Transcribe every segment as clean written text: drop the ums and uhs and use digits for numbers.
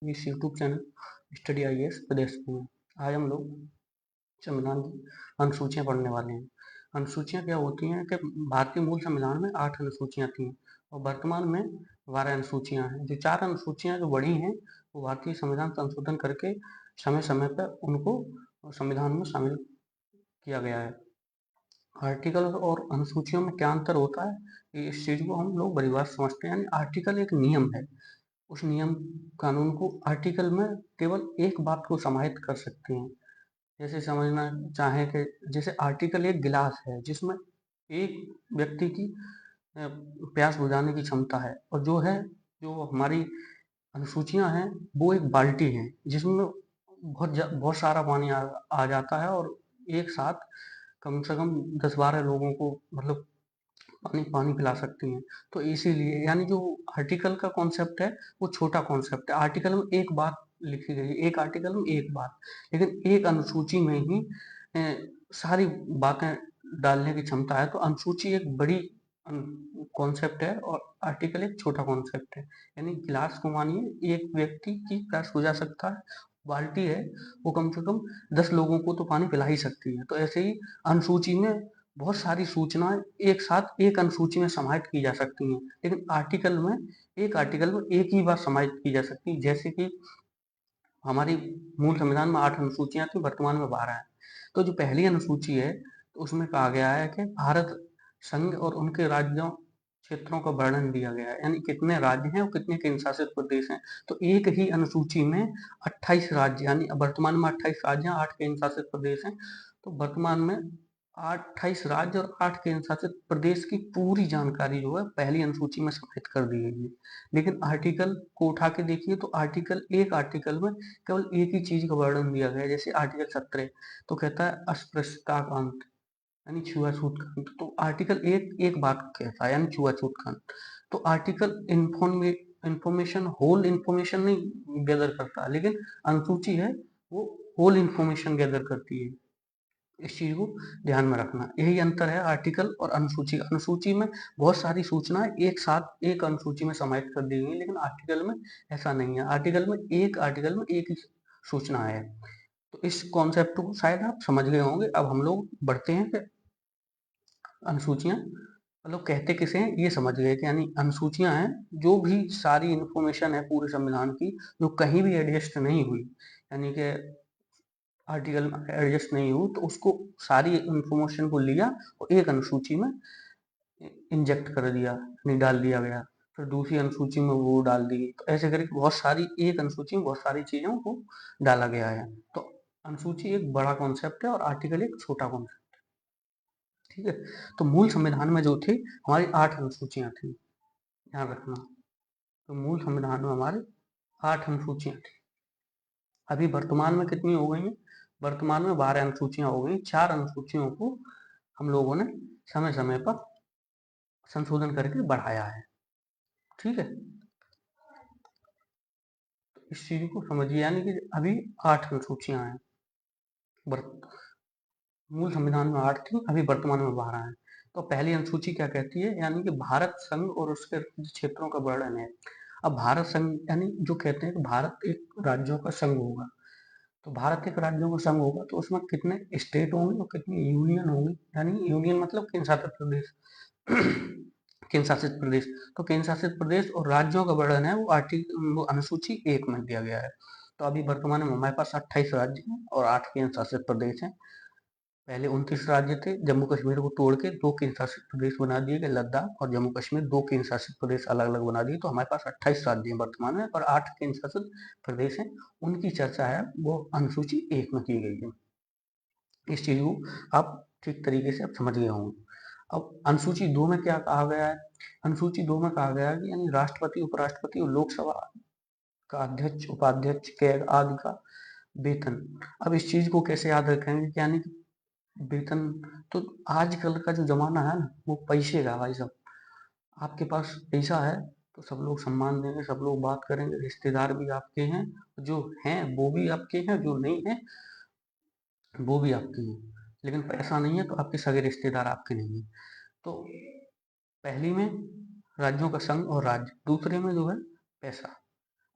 इस YouTube channel study IAS प्रदेश में। आज हम लोग संविधान की अनुसूचियां पढ़ने वाले हैं। अनुसूचियां क्या होती हैं कि भारतीय मूल संविधान में 8 अनुसूचियां थी और वर्तमान में 12 अनुसूचियां हैं। जो 4 अनुसूचियां जो बढ़ी हैं वो भारतीय संविधान संशोधन करके समय समय पर उनको संविधान में शामिल किया गया है। आर्टिकल और अनुसूचियों में क्या अंतर होता है, इस चीज को हम लोग बड़ी बार समझते हैं। यानी आर्टिकल एक नियम है, उस नियम कानून को आर्टिकल में केवल एक बात को समाहित कर सकते हैं। जैसे समझना चाहें कि जैसे आर्टिकल एक गिलास है जिसमें एक व्यक्ति की प्यास बुझाने की क्षमता है, और जो हमारी अनुसूचियां हैं वो एक बाल्टी है जिसमें बहुत सारा पानी आ जाता है, और एक साथ कम से कम 10-12 लोगों को मतलब पानी पानी पिला सकती हैं। तो इसीलिए यानी जो आर्टिकल का कॉन्सेप्ट है वो छोटा कॉन्सेप्ट है। आर्टिकल में एक बात लिखी गई है, एक आर्टिकल में एक बात, लेकिन एक अनुसूची में ही सारी बातें डालने की क्षमता है। तो अनुसूची एक बड़ी कॉन्सेप्ट है और आर्टिकल एक छोटा कॉन्सेप्ट है। यानी गिलास को मानिए एक व्यक्ति की प्यास बुझा सकता है, बाल्टी है वो कम से कम 10 लोगों को तो पानी पिला ही सकती है। तो ऐसे ही अनुसूची में बहुत सारी सूचनाएं एक साथ एक अनुसूची में समाहित की जा सकती हैं, लेकिन आर्टिकल में एक ही बार समाहित की जा सकती है। जैसे कि हमारी मूल संविधान में 8 अनुसूचियां थी, वर्तमान में 12 है। तो जो पहली अनुसूची है तो उसमें कहा गया है कि भारत संघ और उनके राज्यों क्षेत्रों का वर्णन दिया गया है, यानी कितने राज्य हैं और कितने केंद्र शासित प्रदेश हैं। तो एक ही अनुसूची में 28 राज्य, यानी वर्तमान में 28 राज्य हैं, 8 केंद्र शासित प्रदेश हैं। तो वर्तमान में 28 राज्य और 8 केंद्र शासित प्रदेश की पूरी जानकारी जो है पहली अनुसूची में समाहित कर दी गई है। लेकिन आर्टिकल को उठा के देखिए तो एक आर्टिकल में केवल एक ही चीज का वर्णन दिया गया है। जैसे आर्टिकल 17 तो कहता है अस्पृश्यता का अंत, यानी छुआछूत का अंत। तो आर्टिकल एक बात कहता है, यानी छुआछूत का अंत। तो आर्टिकल इंफॉर्मेशन होल इंफॉर्मेशन नहीं गैदर करता, लेकिन अनुसूची है वो होल इंफॉर्मेशन गैदर करती है। इस चीज को ध्यान में रखना, यही अंतर है आर्टिकल और अनुसूची। अनुसूची में बहुत सारी सूचनाएं एक साथ एक अनुसूची में समाहित कर दी गई, लेकिन आर्टिकल में ऐसा नहीं है। आर्टिकल में एक ही सूचना है। तो इस कॉन्सेप्ट को शायद आप समझ गए होंगे। अब हम लोग बढ़ते हैं कि अनुसूचियां मतलब कहते किसे हैं ये समझ गए कि यानी अनुसूचियां हैं जो भी सारी इंफॉर्मेशन है पूरे संविधान की जो कहीं भी एडजस्ट नहीं हुई, यानी कि आर्टिकल एडजस्ट नहीं हुई, तो उसको सारी इंफॉर्मेशन को लिया और एक अनुसूची में इंजेक्ट कर दिया, यानी डाल दिया गया। फिर दूसरी अनुसूची में वो डाल दी गई। तो ऐसे करके बहुत सारी एक अनुसूची में बहुत सारी चीजों को डाला गया है। तो अनुसूची एक बड़ा कॉन्सेप्ट है और आर्टिकल एक छोटा कॉन्सेप्ट। ठीक है, तो मूल संविधान में जो थी हमारी 8 अनुसूचियां थी, ध्यान रखना। तो मूल संविधान में हमारी 8 अनुसूचियां थी। अभी वर्तमान में कितनी हो गई हैं? वर्तमान में 12 अनुसूचियां हो गई। 4 अनुसूचियों को हम लोगों ने समय समय पर संशोधन करके बढ़ाया है। ठीक है, तो इस चीज को समझिए, यानी कि अभी 8 अनुसूचियां हैं। मूल संविधान में 8 थी, अभी वर्तमान में 12 है। तो पहली अनुसूची क्या कहती है, यानी कि भारत संघ और उसके क्षेत्रों का वर्णन है। अब भारत संघ यानी जो कहते हैं कि भारत एक राज्यों का संघ होगा। तो भारत एक राज्यों का संघ होगा तो उसमें कितने स्टेट होंगे और कितनी यूनियन होंगी, यानी यूनियन मतलब केंद्र शासित प्रदेश। केंद्र शासित प्रदेश, तो केंद्र शासित प्रदेश और राज्यों का वर्णन है वो अनुसूची 1 में दिया गया है। तो अभी वर्तमान में हमारे पास 28 राज्य हैं और 8 केंद्र शासित प्रदेश हैं। पहले 29 राज्य थे, जम्मू कश्मीर को तोड़ के 2 केंद्र शासित प्रदेश बना दिए गए, लद्दाख और जम्मू कश्मीर 2 केंद्र शासित प्रदेश अलग अलग बना दिए। तो हमारे पास 28 राज्य हैं वर्तमान में और 8 केंद्र शासित प्रदेश हैं। उनकी चर्चा है वो अनुसूची 1 में की गई है। इस चीज को आप ठीक तरीके से आप समझ गए होंगे। अब अनुसूची 2 में क्या कहा गया है? अनुसूची 2 में कहा गया है कि यानी राष्ट्रपति, उपराष्ट्रपति और लोकसभा का अध्यक्ष, उपाध्यक्ष के आदि का वेतन। अब इस चीज को कैसे याद रखेंगे कि यानी वेतन, तो आजकल का जो जमाना है ना वो पैसे का भाई साहब। आपके पास पैसा है तो सब लोग सम्मान देंगे, सब लोग बात करेंगे, रिश्तेदार भी आपके हैं, जो हैं वो भी आपके हैं, जो नहीं है वो भी आपके हैं। लेकिन पैसा नहीं है तो आपके सगे रिश्तेदार आपके नहीं है। तो पहली में राज्यों का संघ और राज्य, दूसरे में जो है पैसा।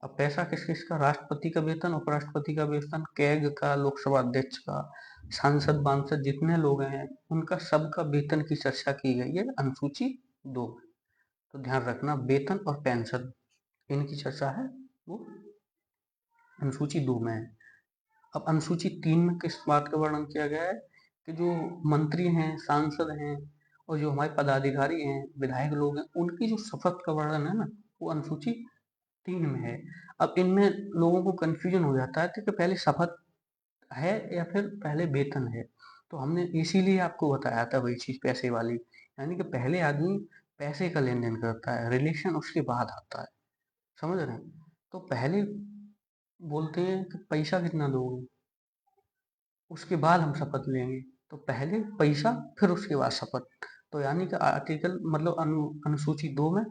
अब पैसा किस किस का, राष्ट्रपति का वेतन, उपराष्ट्रपति का वेतन, कैग का, लोकसभा अध्यक्ष का, सांसद वांसद जितने लोग हैं उनका सबका वेतन की चर्चा की गई है अनुसूची 2। तो ध्यान रखना, वेतन और पेंशन इनकी चर्चा है वो अनुसूची 2 में है। अब अनुसूची 3 में किस बात का वर्णन किया गया है कि जो मंत्री हैं, सांसद हैं और जो हमारे पदाधिकारी हैं, विधायक लोग हैं, उनकी जो शपथ का वर्णन है ना, वो अनुसूची 3 में है। अब इनमें लोगों को कंफ्यूजन हो जाता है कि पहले शपथ है या फिर पहले वेतन है। तो हमने इसीलिए आपको बताया था वही चीज पैसे वाली, यानी कि पहले आदमी पैसे का लेन देन करता है, रिलेशन उसके बाद आता है। समझ रहे हैं? तो पहले बोलते हैं कि पैसा कितना दोगे, उसके बाद हम शपथ लेंगे। तो पहले पैसा फिर उसके बाद शपथ। तो यानी कि आर्टिकल मतलब अनुसूची 2 में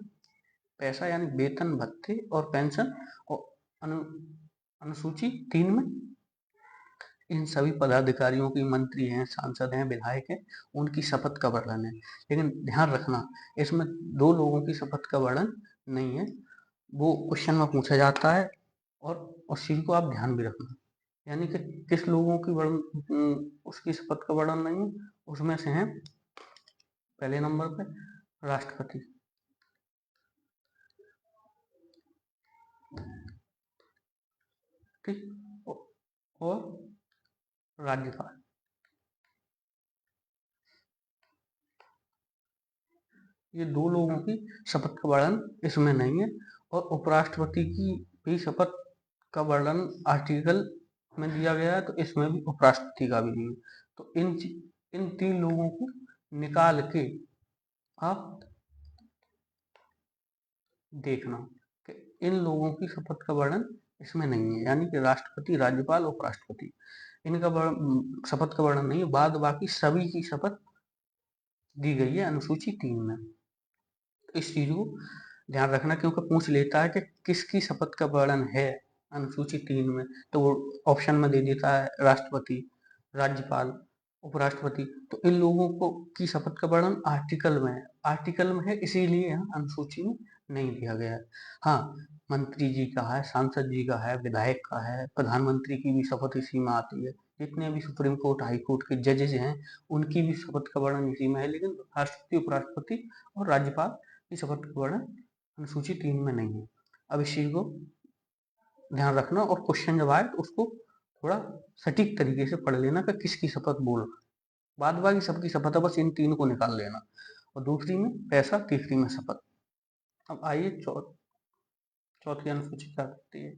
पैसा यानी वेतन भत्ते और पेंशन, और अनु अनुसूची 3 में इन सभी पदाधिकारियों की, मंत्री हैं, सांसद हैं, विधायक हैं, उनकी शपथ का वर्णन है। लेकिन ध्यान रखना, इसमें 2 लोगों की शपथ का वर्णन नहीं है, वो क्वेश्चन में पूछा जाता है और उस चीज को आप ध्यान भी रखना। यानी कि किस लोगों की उसकी शपथ का वर्णन नहीं है, उसमें से है पहले नंबर पे राष्ट्रपति, ठीक, और राज्यपाल। ये 2 लोगों की शपथ का वर्णन इसमें नहीं है, और उपराष्ट्रपति की भी शपथ का वर्णन आर्टिकल में दिया गया है, तो इसमें भी उपराष्ट्रपति का भी नहीं है। तो इन 3 लोगों को निकाल के आप देखना कि इन लोगों की शपथ का वर्णन इसमें नहीं है, यानी कि राष्ट्रपति, राज्यपाल, उपराष्ट्रपति, इनका शपथ का वर्णन नहीं है। बाद बाकी सभी की शपथ दी गई है अनुसूची 3 में। तो इस चीज को ध्यान रखना, क्योंकि पूछ लेता है कि किसकी शपथ का वर्णन है अनुसूची 3 में, तो वो ऑप्शन में दे देता है राष्ट्रपति, राज्यपाल, उपराष्ट्रपति। तो इन लोगों को की शपथ का वर्णन आर्टिकल में है, आर्टिकल में है इसीलिए यहाँ अनुसूची में नहीं दिया गया है। हाँ, मंत्री जी का है, सांसद जी का है, विधायक का है, प्रधानमंत्री की भी शपथ इसी में आती है, जितने भी सुप्रीम कोर्ट, हाई कोर्ट के जजेज हैं उनकी भी शपथ का वर्णन इसी में है। लेकिन राष्ट्रपति, उपराष्ट्रपति और राज्यपाल की शपथ का वर्णन अनुसूची 3 में नहीं है। अब इस चीज को ध्यान रखना, और क्वेश्चन जब आए तो उसको थोड़ा सटीक तरीके से पढ़ लेना कि किसकी शपथ बोल रहा है। बाद बाकी सबकी शपथ है, बस इन 3 को निकाल लेना, और दूसरी में पैसा, तीसरी में शपथ। अब आइए चौथी अनुसूची क्या कहती है।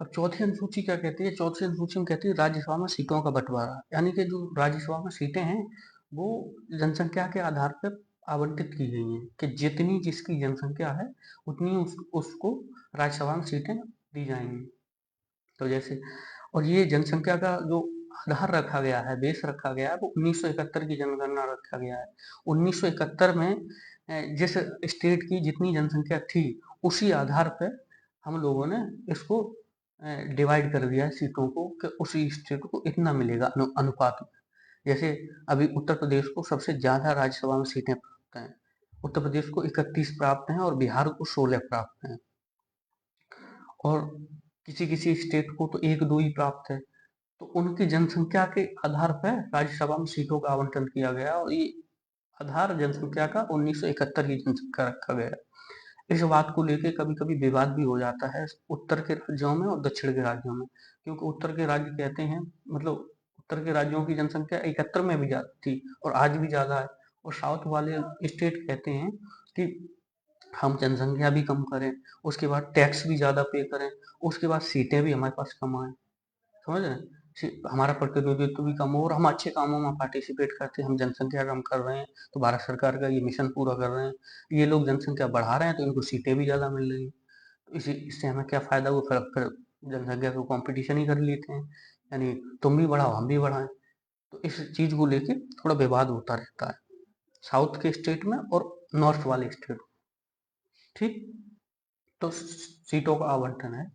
अब चौथी अनुसूची क्या कहती है, चौथी अनुसूची में कहती है राज्यसभा में सीटों का बंटवारा, यानी कि जो राज्यसभा में सीटें हैं वो जनसंख्या के आधार पर आवंटित की गई हैं, कि जितनी जिसकी जनसंख्या है उतनी उसको राज्यसभा में सीटें दी जाएंगी। तो जैसे, और ये जनसंख्या का जो आधार रखा गया है, बेस रखा गया है, वो 1971 की जनगणना रखा गया है। 1971 में जिस स्टेट की जितनी जनसंख्या थी उसी आधार पर हम लोगों ने इसको डिवाइड कर दिया है सीटों को, कि उसी स्टेट को इतना मिलेगा अनुपात में। जैसे अभी उत्तर प्रदेश को सबसे ज्यादा राज्यसभा में सीटें प्राप्त हैं, उत्तर प्रदेश को 31 प्राप्त हैं और बिहार को 16 प्राप्त हैं, और किसी किसी स्टेट को तो 1-2 ही प्राप्त है। तो उनकी जनसंख्या के आधार पर राज्यसभा में सीटों का आवंटन किया गया, और ये आधार जनसंख्या का 1971 की जनसंख्या रखा गया। इस बात को लेके कभी कभी विवाद भी हो जाता है उत्तर के राज्यों में और दक्षिण के राज्यों में, क्योंकि उत्तर के राज्य कहते हैं, मतलब उत्तर के राज्यों की जनसंख्या 71 में भी ज्यादा थी और आज भी ज्यादा है, और साउथ वाले स्टेट कहते हैं कि हम जनसंख्या भी कम करें, उसके बाद टैक्स भी ज्यादा पे करें, उसके बाद सीटें भी हमारे पास कम आए। समझ रहे हैं? हमारा प्रतिनिधित्व भी कम हो और हम अच्छे कामों में पार्टिसिपेट करते हैं, हम जनसंख्या कम कर रहे हैं तो भारत सरकार का ये मिशन पूरा कर रहे हैं, ये लोग जनसंख्या बढ़ा रहे हैं तो इनको सीटें भी ज़्यादा मिल रही हैं। तो इसी इससे हमें क्या फ़ायदा, वो फिर जनसंख्या को कंपटीशन ही कर लेते हैं, यानी तुम भी बढ़ाओ हम भी बढ़ाएं। तो इस चीज़ को लेके थोड़ा विवाद होता रहता है साउथ के स्टेट में और नॉर्थ वाले स्टेट। ठीक, तो सीटों का आवंटन है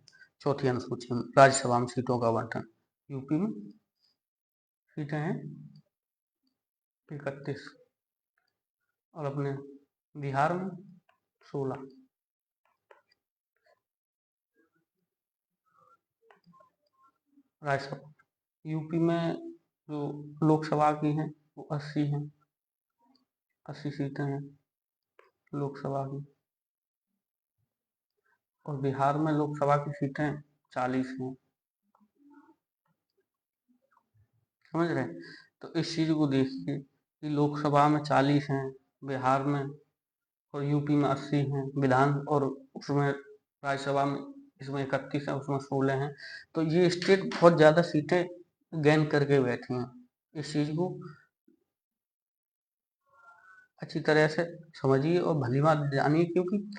चौथी अनुसूची में, राज्यसभा में सीटों का आवंटन यूपी में सीटें हैं 31 और अपने बिहार में 16। राज्यसभा यूपी में जो लोकसभा की हैं वो 80 हैं, 80 सीटें हैं लोकसभा की। और बिहार में लोकसभा की सीटें 40 हैं, समझ रहे हैं। तो इस चीज को देखिए कि लोकसभा में 40 हैं, बिहार में और यूपी में 80 हैं विधान, और उसमें राज्यसभा में इसमें 31 है, उसमें 16 हैं। तो ये स्टेट बहुत ज्यादा सीटें गेन करके बैठी हैं। इस चीज को अच्छी तरह से समझिए और भली बात जानिए, क्योंकि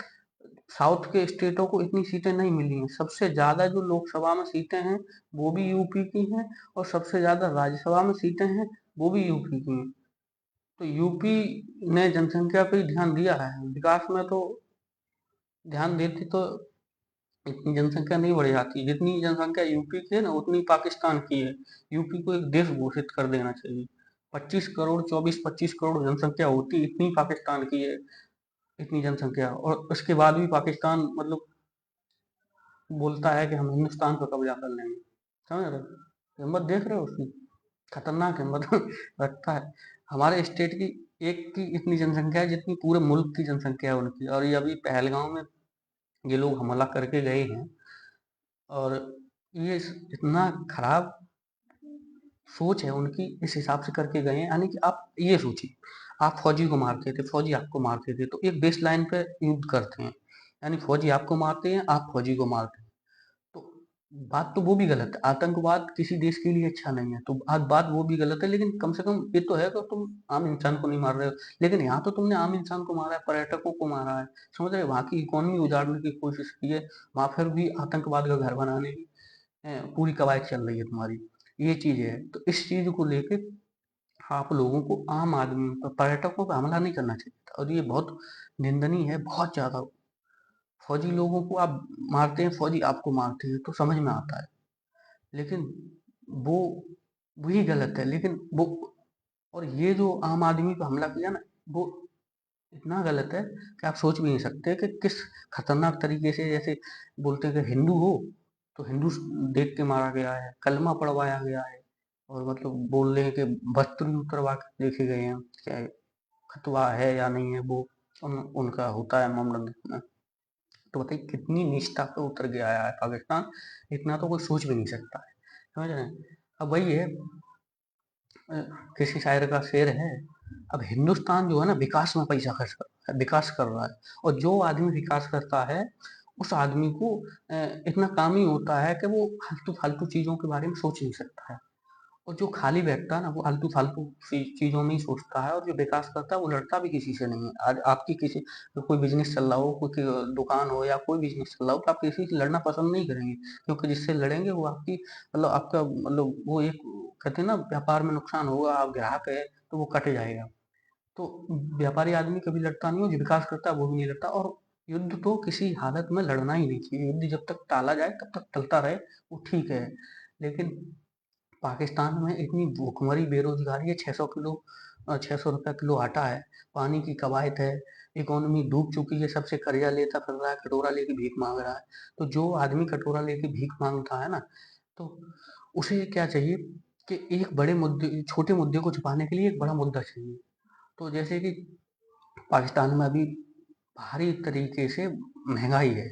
साउथ के स्टेटों को इतनी सीटें नहीं मिली हैं। सबसे ज्यादा जो लोकसभा में सीटें हैं वो भी यूपी की हैं, और सबसे ज्यादा राज्यसभा में सीटें हैं वो भी यूपी की हैं। तो यूपी ने जनसंख्या पे ही ध्यान दिया है, विकास में तो ध्यान देती तो इतनी जनसंख्या नहीं बढ़ जाती। जितनी जनसंख्या यूपी की है ना उतनी पाकिस्तान की है। यूपी को एक देश घोषित कर देना चाहिए। 25 करोड़ 24-25 करोड़ जनसंख्या होती, इतनी पाकिस्तान की है, इतनी जनसंख्या, और उसके बाद भी पाकिस्तान मतलब बोलता है कि हम हिंदुस्तान पर कब्जा कर लेंगे। समझ रहे हो, हिम्मत देख रहे हो उसकी, खतरनाक हिम्मत रखता है। हमारे स्टेट की एक की इतनी जनसंख्या है जितनी पूरे मुल्क की जनसंख्या है उनकी। और ये अभी पहलगांव में ये लोग हमला करके गए हैं, और ये इतना खराब सोच है उनकी, इस हिसाब से करके गए हैं। यानी कि आप ये सोचिए, आप फौजी को मारते थे, फौजी आपको मारते थे, तो एक बेस लाइन पे युद्ध करते हैं, यानी फौजी आपको मारते हैं, आप फौजी को मारते हैं। तो बात तो वो भी गलत है, आतंकवाद किसी देश के लिए अच्छा नहीं है, तो आज बात वो भी गलत है। लेकिन कम से कम ये तो है कि तुम आम इंसान को नहीं मार रहे हो। लेकिन यहाँ तो तुमने आम इंसान को मारा है, पर्यटकों को मारा है, समझ रहे हो, वहाँ की इकोनॉमी उजाड़ने की कोशिश की है, वहाँ फिर भी आतंकवाद का घर बनाने की पूरी कवायद चल रही है तुम्हारी। ये चीज है, तो इस चीज को लेके आप लोगों को, आम आदमी पर, पर्यटकों पर हमला नहीं करना चाहिए था, और ये बहुत निंदनीय है, बहुत ज्यादा। फौजी लोगों को आप मारते हैं, फौजी आपको मारते हैं, तो समझ में आता है। लेकिन वो वही गलत है। लेकिन वो, और ये जो आम आदमी पे हमला किया ना, वो इतना गलत है कि आप सोच भी नहीं सकते कि किस खतरनाक तरीके से, जैसे बोलते हैं कि हिंदू हो तो हिंदू देख के मारा गया है, कलमा पढ़वाया गया है, और मतलब बोल रहे हैं कि बस्त्री उतरवा के देखे गए हैं, चाहे खतवा है या नहीं है वो उनका होता है मामला देखना। तो बताइए कितनी निष्ठा पे उतर गया है पाकिस्तान, इतना तो कोई सोच भी नहीं सकता है। समझ रहे हैं। अब वही है, अ, किसी शायर का शेर है, अब हिंदुस्तान जो है ना विकास में पैसा खर्च कर रहा है, विकास कर रहा है, और जो आदमी विकास करता है उस आदमी को इतना काम ही होता है कि वो फालतू फालतू चीजों के बारे में सोच नहीं सकता है। और जो खाली बैठता है ना वो फालतू फालतू चीजों में ही सोचता है, और जो विकास करता है वो लड़ता भी किसी से नहीं है। आज आपकी किसी, कोई बिजनेस चल रहा हो, कोई दुकान हो या कोई बिजनेस चल रहा हो, तो आप किसी से लड़ना पसंद नहीं करेंगे, क्योंकि जिससे लड़ेंगे वो आपकी मतलब आपका मतलब वो एक, कहते हैं ना व्यापार में नुकसान होगा, आप ग्राहक है तो वो कट जाएगा। तो व्यापारी आदमी कभी लड़ता नहीं हो, जो विकास करता है वो भी नहीं लड़ता। और युद्ध तो किसी हालत में लड़ना ही नहीं चाहिए, युद्ध जब तक टाला जाए तब तक चलता रहे, वो ठीक है। लेकिन पाकिस्तान में इतनी भूखमरी बेरोजगारी है, 600 किलो 600 रुपया किलो आटा है, पानी की कवायद है, इकोनॉमी डूब चुकी है, सबसे कर्जा लेता फिर रहा है, कटोरा लेके भीख मांग रहा है। तो जो आदमी कटोरा लेके भीख मांगता है ना, तो उसे क्या चाहिए कि एक बड़े मुद्दे, छोटे मुद्दे को छुपाने के लिए एक बड़ा मुद्दा चाहिए। तो जैसे कि पाकिस्तान में अभी भारी तरीके से महंगाई है,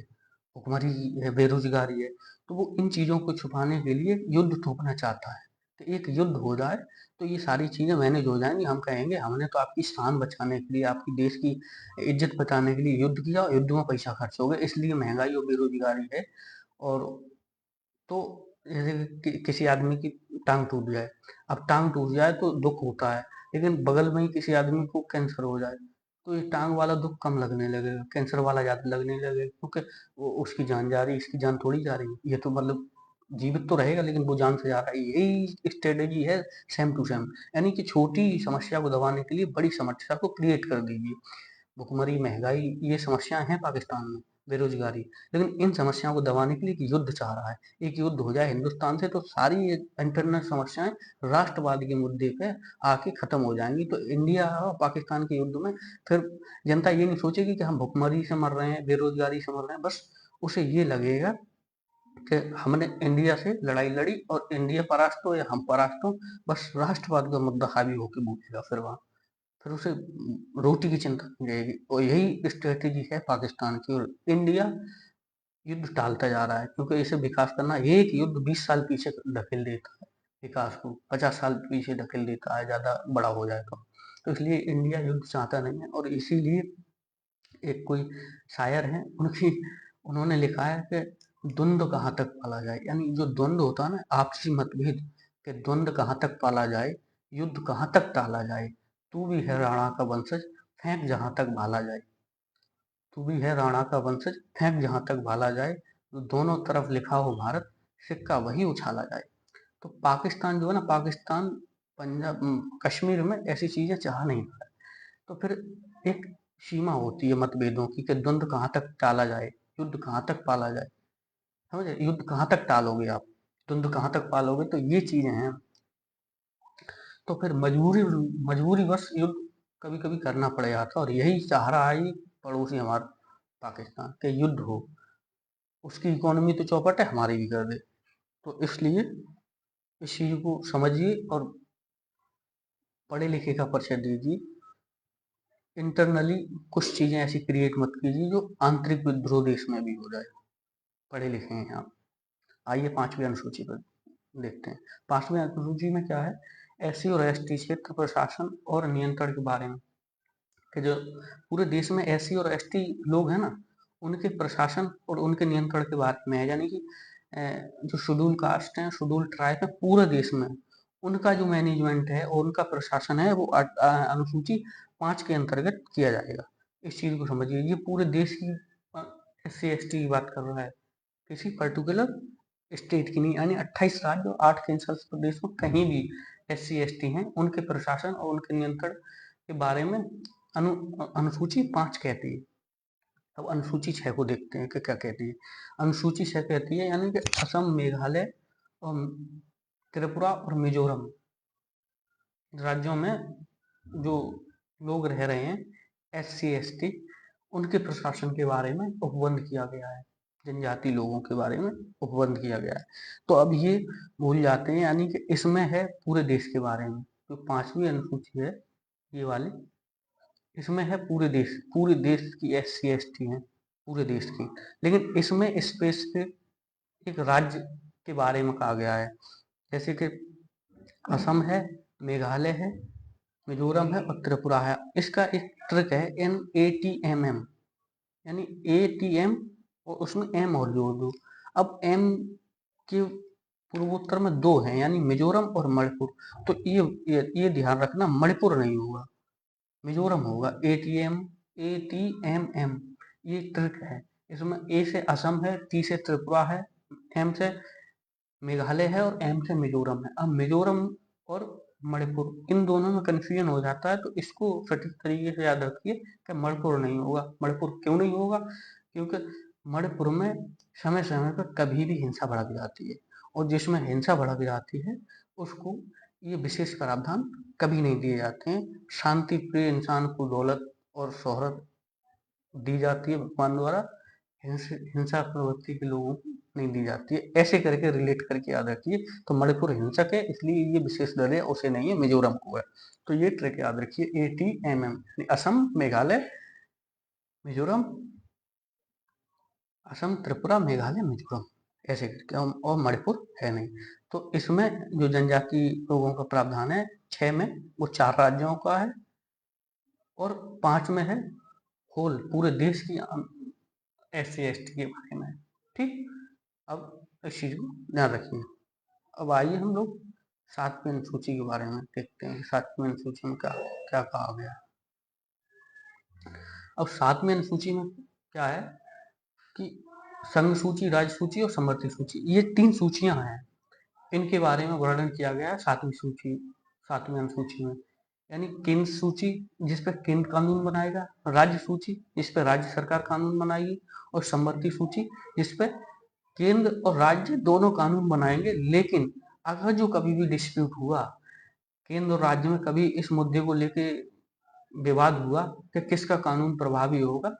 भुखमरी है, बेरोजगारी है, तो वो इन चीज़ों को छुपाने के लिए युद्ध थोपना चाहता है। तो एक युद्ध हो जाए तो ये सारी चीज़ें मैनेज हो जाएंगी। हम कहेंगे हमने तो आपकी शान बचाने के लिए, आपकी देश की इज्जत बचाने के लिए युद्ध किया, और युद्ध में पैसा खर्च हो गया, इसलिए महंगाई और बेरोजगारी है। और तो जैसे किसी आदमी की टांग टूट जाए, अब टांग टूट जाए तो दुख होता है, लेकिन बगल में ही किसी आदमी को कैंसर हो जाए तो ये टांग वाला दुख कम लगने लगेगा, कैंसर वाला ज्यादा लगने लगेगा, क्योंकि वो उसकी जान जा रही है, इसकी जान थोड़ी जा रही है। ये तो मतलब जीवित तो रहेगा लेकिन वो जान से जा रहा है। यही स्ट्रेटेजी है, सेम टू सेम। यानी कि छोटी समस्या को दबाने के लिए बड़ी समस्या को क्रिएट कर दीजिए। भुखमरी, महंगाई, ये समस्याएं हैं पाकिस्तान में, बेरोजगारी। लेकिन इन समस्याओं को दबाने के लिए एक युद्ध चाह रहा है। एक युद्ध हो जाए हिंदुस्तान से तो सारी ये इंटरनल समस्याएं राष्ट्रवाद के मुद्दे पे आके खत्म हो जाएंगी। तो इंडिया और पाकिस्तान के युद्ध में फिर जनता ये नहीं सोचेगी कि हम भुखमरी से मर रहे हैं, बेरोजगारी से मर रहे हैं। बस उसे ये लगेगा कि हमने इंडिया से लड़ाई लड़ी और इंडिया परास्त हो या हम परास्त हो, बस राष्ट्रवाद का मुद्दा हावी होकर भूलेगा फिर उसे रोटी की चिंता नहीं रहेगी। और यही स्ट्रेटेजी है पाकिस्तान की। और इंडिया युद्ध टालता जा रहा है क्योंकि इसे विकास करना, एक युद्ध 20 साल पीछे धकेल देता है, विकास को 50 साल पीछे धकेल देता है, ज्यादा बड़ा हो जाए तो इसलिए इंडिया युद्ध चाहता नहीं है। और इसीलिए एक कोई शायर हैं, उनकी उन्होंने लिखा है कि द्वंद्व कहाँ तक पाला जाए, यानी जो द्वंद्व होता है ना, आपसी मतभेद के द्वंद्व कहाँ तक पाला जाए, युद्ध कहाँ तक टाला जाए। तू भी है राणा का वंशज, फेंक जहाँ तक भाला जाए। तू भी है राणा का वंशज, फेंक जहाँ तक भाला जाए। दोनों तरफ लिखा हो भारत, सिक्का वही उछाला जाए। तो पाकिस्तान जो है ना, पाकिस्तान पंजाब कश्मीर में ऐसी चीजें चाह नहीं रहा है। तो फिर एक सीमा होती है मतभेदों की कि द्वंद्व कहाँ तक टाला जाए, युद्ध कहाँ तक पाला जाए। समझे, युद्ध कहाँ तक टालोगे आप, द्वंद्व कहाँ तक पालोगे, तो ये चीजें हैं। तो फिर मजबूरी मजबूरी बस युद्ध कभी कभी करना पड़ जाता, और यही चाह रहा है ये पड़ोसी हमारा पाकिस्तान के युद्ध हो। उसकी इकोनॉमी तो चौपट है, हमारी भी कर दे। तो इसलिए इस चीज को समझिए और पढ़े लिखे का परिचय दीजिए। इंटरनली कुछ चीजें ऐसी क्रिएट मत कीजिए जो आंतरिक विद्रोह देश में भी हो जाए। पढ़े लिखे हैं आप। आइए 5वीं अनुसूची पर देखते हैं। 5वीं अनुसूची में क्या है, एससी और एसटी क्षेत्र प्रशासन और नियंत्रण के बारे में, कि जो पूरे देश में एससी और एसटी लोग हैं ना, उनके प्रशासन और उनके नियंत्रण के बारे में है। यानी कि जो शेड्यूल कास्ट हैं, शेड्यूल ट्राइब है पूरे देश में, उनका जो मैनेजमेंट है और उनका प्रशासन है वो अनुसूची 5 के अंतर्गत किया जाएगा। इस चीज को समझिए, ये पूरे देश की एससी एसटी की बात कर रहा है, किसी पर्टिकुलर स्टेट की नहीं। यानी 28 राज्य और 8 केंद्र शासित प्रदेश में कहीं भी एससी एसटी हैं, उनके प्रशासन और उनके नियंत्रण के बारे में अनुसूची 5 कहती है। अब अनुसूची 6 को देखते हैं कि क्या कहती है। अनुसूची 6 कहती है यानी कि असम, मेघालय और त्रिपुरा और मिजोरम राज्यों में जो लोग रह रहे हैं एससी एसटी, उनके प्रशासन के बारे में उपबंध किया गया है। जनजाति लोगों के बारे में उपबंध किया गया है। तो अब ये भूल जाते हैं, यानी कि इसमें है पूरे देश के बारे में। जो 5वीं अनुसूची है ये वाली, इसमें है पूरे देश की एससी एसटी है, पूरे देश की। लेकिन इसमें स्पेसिफिक एक राज्य के बारे में कहा गया है, जैसे कि असम है, मेघालय है, मिजोरम है और त्रिपुरा है। इसका एक ट्रिक है NATMM, यानी ATM और उसमें M और जोड़ दो। अब M के पूर्वोत्तर में 2 हैं, यानी मिजोरम और मणिपुर। तो ये ध्यान रखना, मणिपुर नहीं होगा, मिजोरम होगा। ATM ये ट्रिक है। इसमें A से असम है, T से त्रिपुरा है, M से मेघालय है और M से मिजोरम है। अब मिजोरम और मणिपुर इन दोनों में कंफ्यूजन हो जाता है, तो इसको सटीक तरीके से याद रखिए कि मणिपुर नहीं होगा। मणिपुर क्यों नहीं होगा, क्योंकि मणिपुर में समय समय पर कभी भी हिंसा भड़क जाती है, और जिसमें हिंसा भड़क जाती है उसको ये विशेष प्रावधान कभी नहीं दिए जाते हैं। शांति प्रिय इंसान को दौलत और शोहरत दी जाती है भगवान द्वारा, हिंसा प्रवृत्ति के लोगों को नहीं दी जाती है। ऐसे करके रिलेट करके याद रखिए। तो मणिपुर हिंसक है, इसलिए ये विशेष दल है, उसे नहीं है, मिजोरम को है। तो ये ट्रिक याद रखिए, ATMM, असम, मेघालय, मिजोरम, असम, त्रिपुरा, मेघालय, मिजोरम, ऐसे करके। और मणिपुर है नहीं। तो इसमें जो जनजाति लोगों का प्रावधान है 6 में, वो 4 राज्यों का है, और 5 में है होल पूरे देश की एससी एसटी के बारे में। ठीक, अब इस चीज को ध्यान रखिए। अब आइए हम लोग 7वीं अनुसूची के बारे में देखते हैं। 7वीं अनुसूची में क्या क्या कहा गया है। अब 7वीं अनुसूची में क्या है कि संघ सूची, राज्य सूची और समवर्ती सूची, ये 3 सूचियां हैं। इनके बारे में वर्णन किया गया है 7वीं अनुसूची में। यानी केंद्र सूची जिस पर केंद्र कानून बनाएगा, राज्य सूची जिस पर राज्य सरकार कानून बनाएगी, और समवर्ती सूची जिस पर केंद्र और राज्य दोनों कानून बनाएंगे। लेकिन अगर जो कभी भी डिस्प्यूट हुआ, केंद्र और राज्य में कभी इस मुद्दे को लेके विवाद हुआ कि किसका कानून प्रभावी होगा,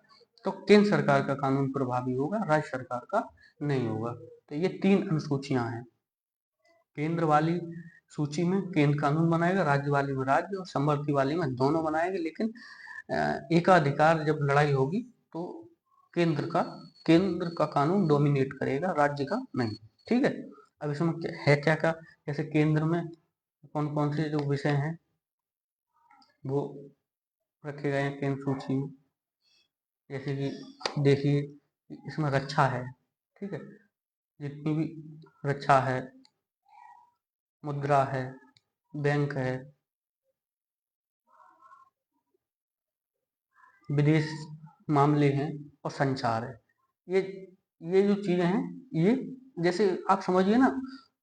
तो केंद्र सरकार का कानून प्रभावी होगा, राज्य सरकार का नहीं होगा। तो ये 3 अनुसूचियां हैं। केंद्र वाली सूची में केंद्र कानून बनाएगा, राज्य वाली में राज्य, और समवर्ती वाली में दोनों बनाएंगे। लेकिन एकाधिकार जब लड़ाई होगी तो केंद्र का कानून डोमिनेट करेगा, राज्य का नहीं। ठीक है। अब इसमें है क्या क्या, जैसे केंद्र में कौन कौन से जो विषय हैं वो रखे गए हैं केंद्र सूची में। जैसे कि देखिए, इसमें रक्षा है, ठीक है, जितनी भी रक्षा है, मुद्रा है, बैंक है, विदेश मामले हैं, और संचार है। ये जो चीजें हैं, ये जैसे आप समझिए ना,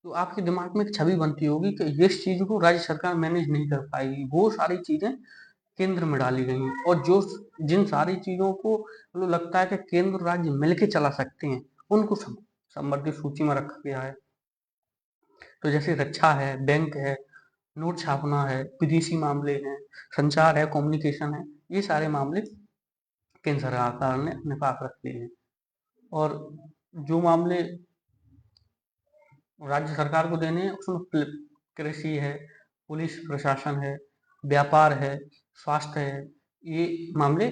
तो आपके दिमाग में एक छवि बनती होगी कि इस चीज को राज्य सरकार मैनेज नहीं कर पाएगी। वो सारी चीजें केंद्र में डाली गई हैं, और जो जिन सारी चीजों को मतलब लगता है कि केंद्र राज्य मिलके चला सकते हैं, उनको समवर्ती सूची में रखा गया है। तो जैसे रक्षा है, बैंक है, नोट छापना है, विदेशी मामले हैं, संचार है, कम्युनिकेशन है, ये सारे मामले केंद्र सरकार ने अपने पास रख लिए हैं। और जो मामले राज्य सरकार को देने हैं उसमें कृषि है, पुलिस प्रशासन है, व्यापार है, स्वास्थ्य है, ये मामले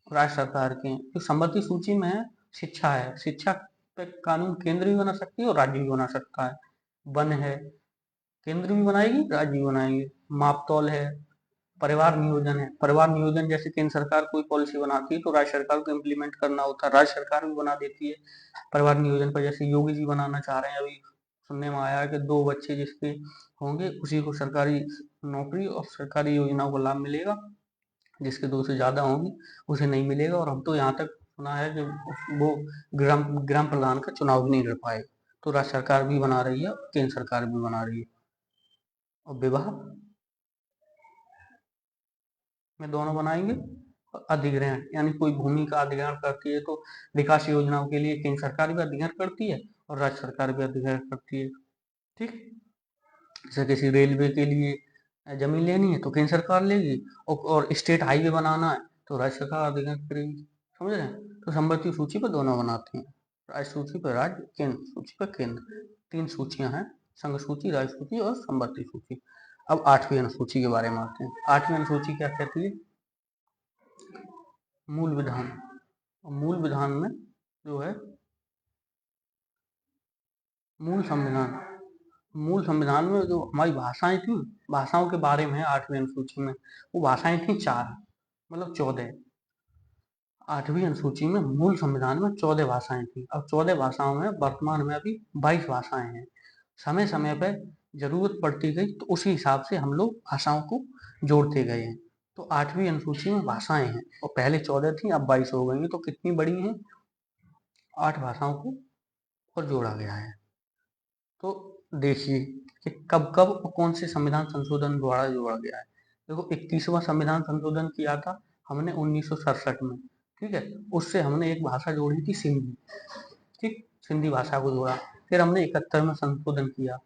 राज्य सरकार के हैं। जो समवर्ती सूची में है, शिक्षा है, शिक्षा पे कानून केंद्र भी बना सकती है और राज्य भी बना सकता है। वन है, केंद्र भी बनाएगी, राज्य भी बनाएंगे। मापतौल है, परिवार नियोजन है, परिवार नियोजन जैसे केंद्र सरकार कोई पॉलिसी बनाती है तो राज्य सरकार को इम्प्लीमेंट करना होता है, राज्य सरकार भी बना देती है परिवार नियोजन पर। जैसे योगी जी बनाना चाह रहे हैं, अभी सुनने में आया है कि 2 बच्चे जिसके होंगे उसी को सरकारी नौकरी और सरकारी योजनाओं का लाभ मिलेगा, जिसके 2 से ज्यादा होंगी उसे नहीं मिलेगा। और हम तो यहाँ तक सुना है कि वो ग्राम प्रधान का चुनाव भी नहीं लड़ पाएगा। तो राज्य सरकार भी बना रही है, केंद्र सरकार भी बना रही है। और विवाह में दोनों बनाएंगे। अधिग्रहण यानी कोई भूमि का अधिग्रहण करती है तो विकास योजनाओं के लिए केंद्र सरकार भी अधिग्रहण करती है और राज्य सरकार भी अधिग्रहण करती है। ठीक, जैसे किसी रेलवे के लिए जमीन लेनी है तो केंद्र सरकार लेगी, और स्टेट हाईवे बनाना है तो राज्य सरकार अधिग्रहण करेगी। समझ रहे हैं। तो समवर्ती सूची पर दोनों बनाते हैं, राज्य सूची पर राज्य, केंद्र सूची पर केंद्र। 3 सूचियां हैं, संघ सूची, राज्य सूची और समवर्ती सूची। अब 8वीं अनुसूची के बारे में आते हैं। 8वीं अनुसूची क्या कहती है? मूल विधान। मूल विधान में जो है मूल संविधान, मूल संविधान में जो हमारी भाषाएं थी, भाषाओं के बारे में है 8वीं अनुसूची में। वो भाषाएं थी 4, मतलब 14। 8वीं अनुसूची में मूल संविधान में 14 भाषाएं थी। अब 14 भाषाओं में वर्तमान में अभी 22 भाषाएं हैं। समय समय पर जरूरत पड़ती गई तो उसी हिसाब से हम लोग भाषाओं को जोड़ते गए हैं। तो 8वीं अनुसूची में भाषाएं हैं, और पहले 14 थी, अब 22 हो गई हैं। तो कितनी बड़ी हैं? 8 भाषाओं को और जोड़ा गया है। तो देखिए कि कब कब और कौन से संविधान संशोधन द्वारा जोड़ा गया है। देखो, 21वां संविधान संशोधन किया था हमने 1967 में। ठीक है, उससे हमने एक भाषा जोड़ी थी, सिंधी। ठीक, सिंधी भाषा को जोड़ा। फिर हमने 71 में संशोधन किया,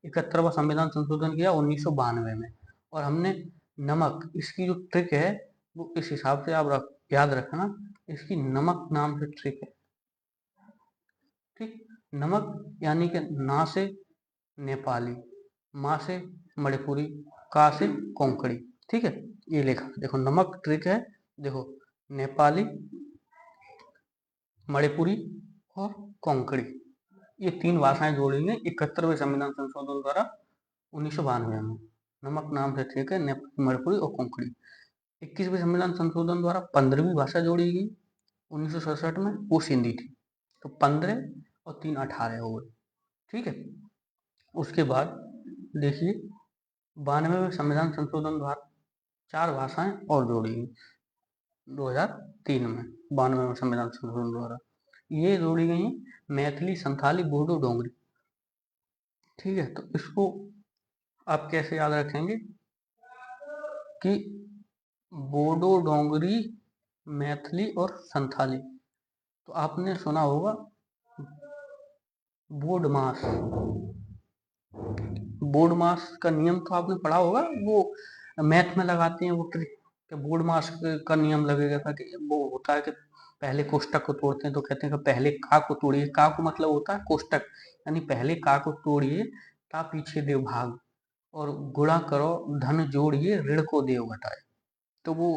71वां संविधान संशोधन किया 1992 में। और हमने नमक, इसकी जो ट्रिक है वो इस हिसाब से आप याद रखना, इसकी नमक नाम से ट्रिक है। ठीक, नमक यानी कि ना से नेपाली, मा से मणिपुरी, का से कोंकणी। ठीक है, ये लिखा देखो, नमक ट्रिक है। देखो, नेपाली, मणिपुरी और कोंकणी, ये 3 भाषाएं जोड़ी गई 71वें संविधान संशोधन द्वारा 1992 में। नमक नाम से ट्रिक है, नेपाली, मणिपुरी और कोंकणी। 21वें संविधान संशोधन द्वारा 15वीं भाषा जोड़ी गई 1967 में, वो सिंधी थी। तो 15 और 3 18 हो गए। ठीक है, उसके बाद देखिए 92वें संविधान संशोधन द्वारा 4 भाषाएं और जोड़ी गई 2003 में। 92वें संविधान संशोधन द्वारा ये जोड़ी गई मैथिली, संथाली, बोडो, डोगरी। ठीक है, तो इसको आप कैसे याद रखेंगे कि बोडो, डोंगरी, मैथिली और संथाली। तो आपने सुना होगा बोर्ड मास। बोर्ड मास का नियम तो आपने पढ़ा होगा, वो मैथ में लगाते हैं वो ट्रिक, कि बोर्ड मास का नियम लगेगा था कि वो होता है कि पहले कोष्टक को तोड़ते हैं तो कहते हैं कि पहले का को तोड़िए। का को मतलब होता है कोष्टक, यानी पहले का को तोड़िए ता पीछे देव भाग, और गुणा करो धन जोड़िए ऋण को देव घटाए। तो वो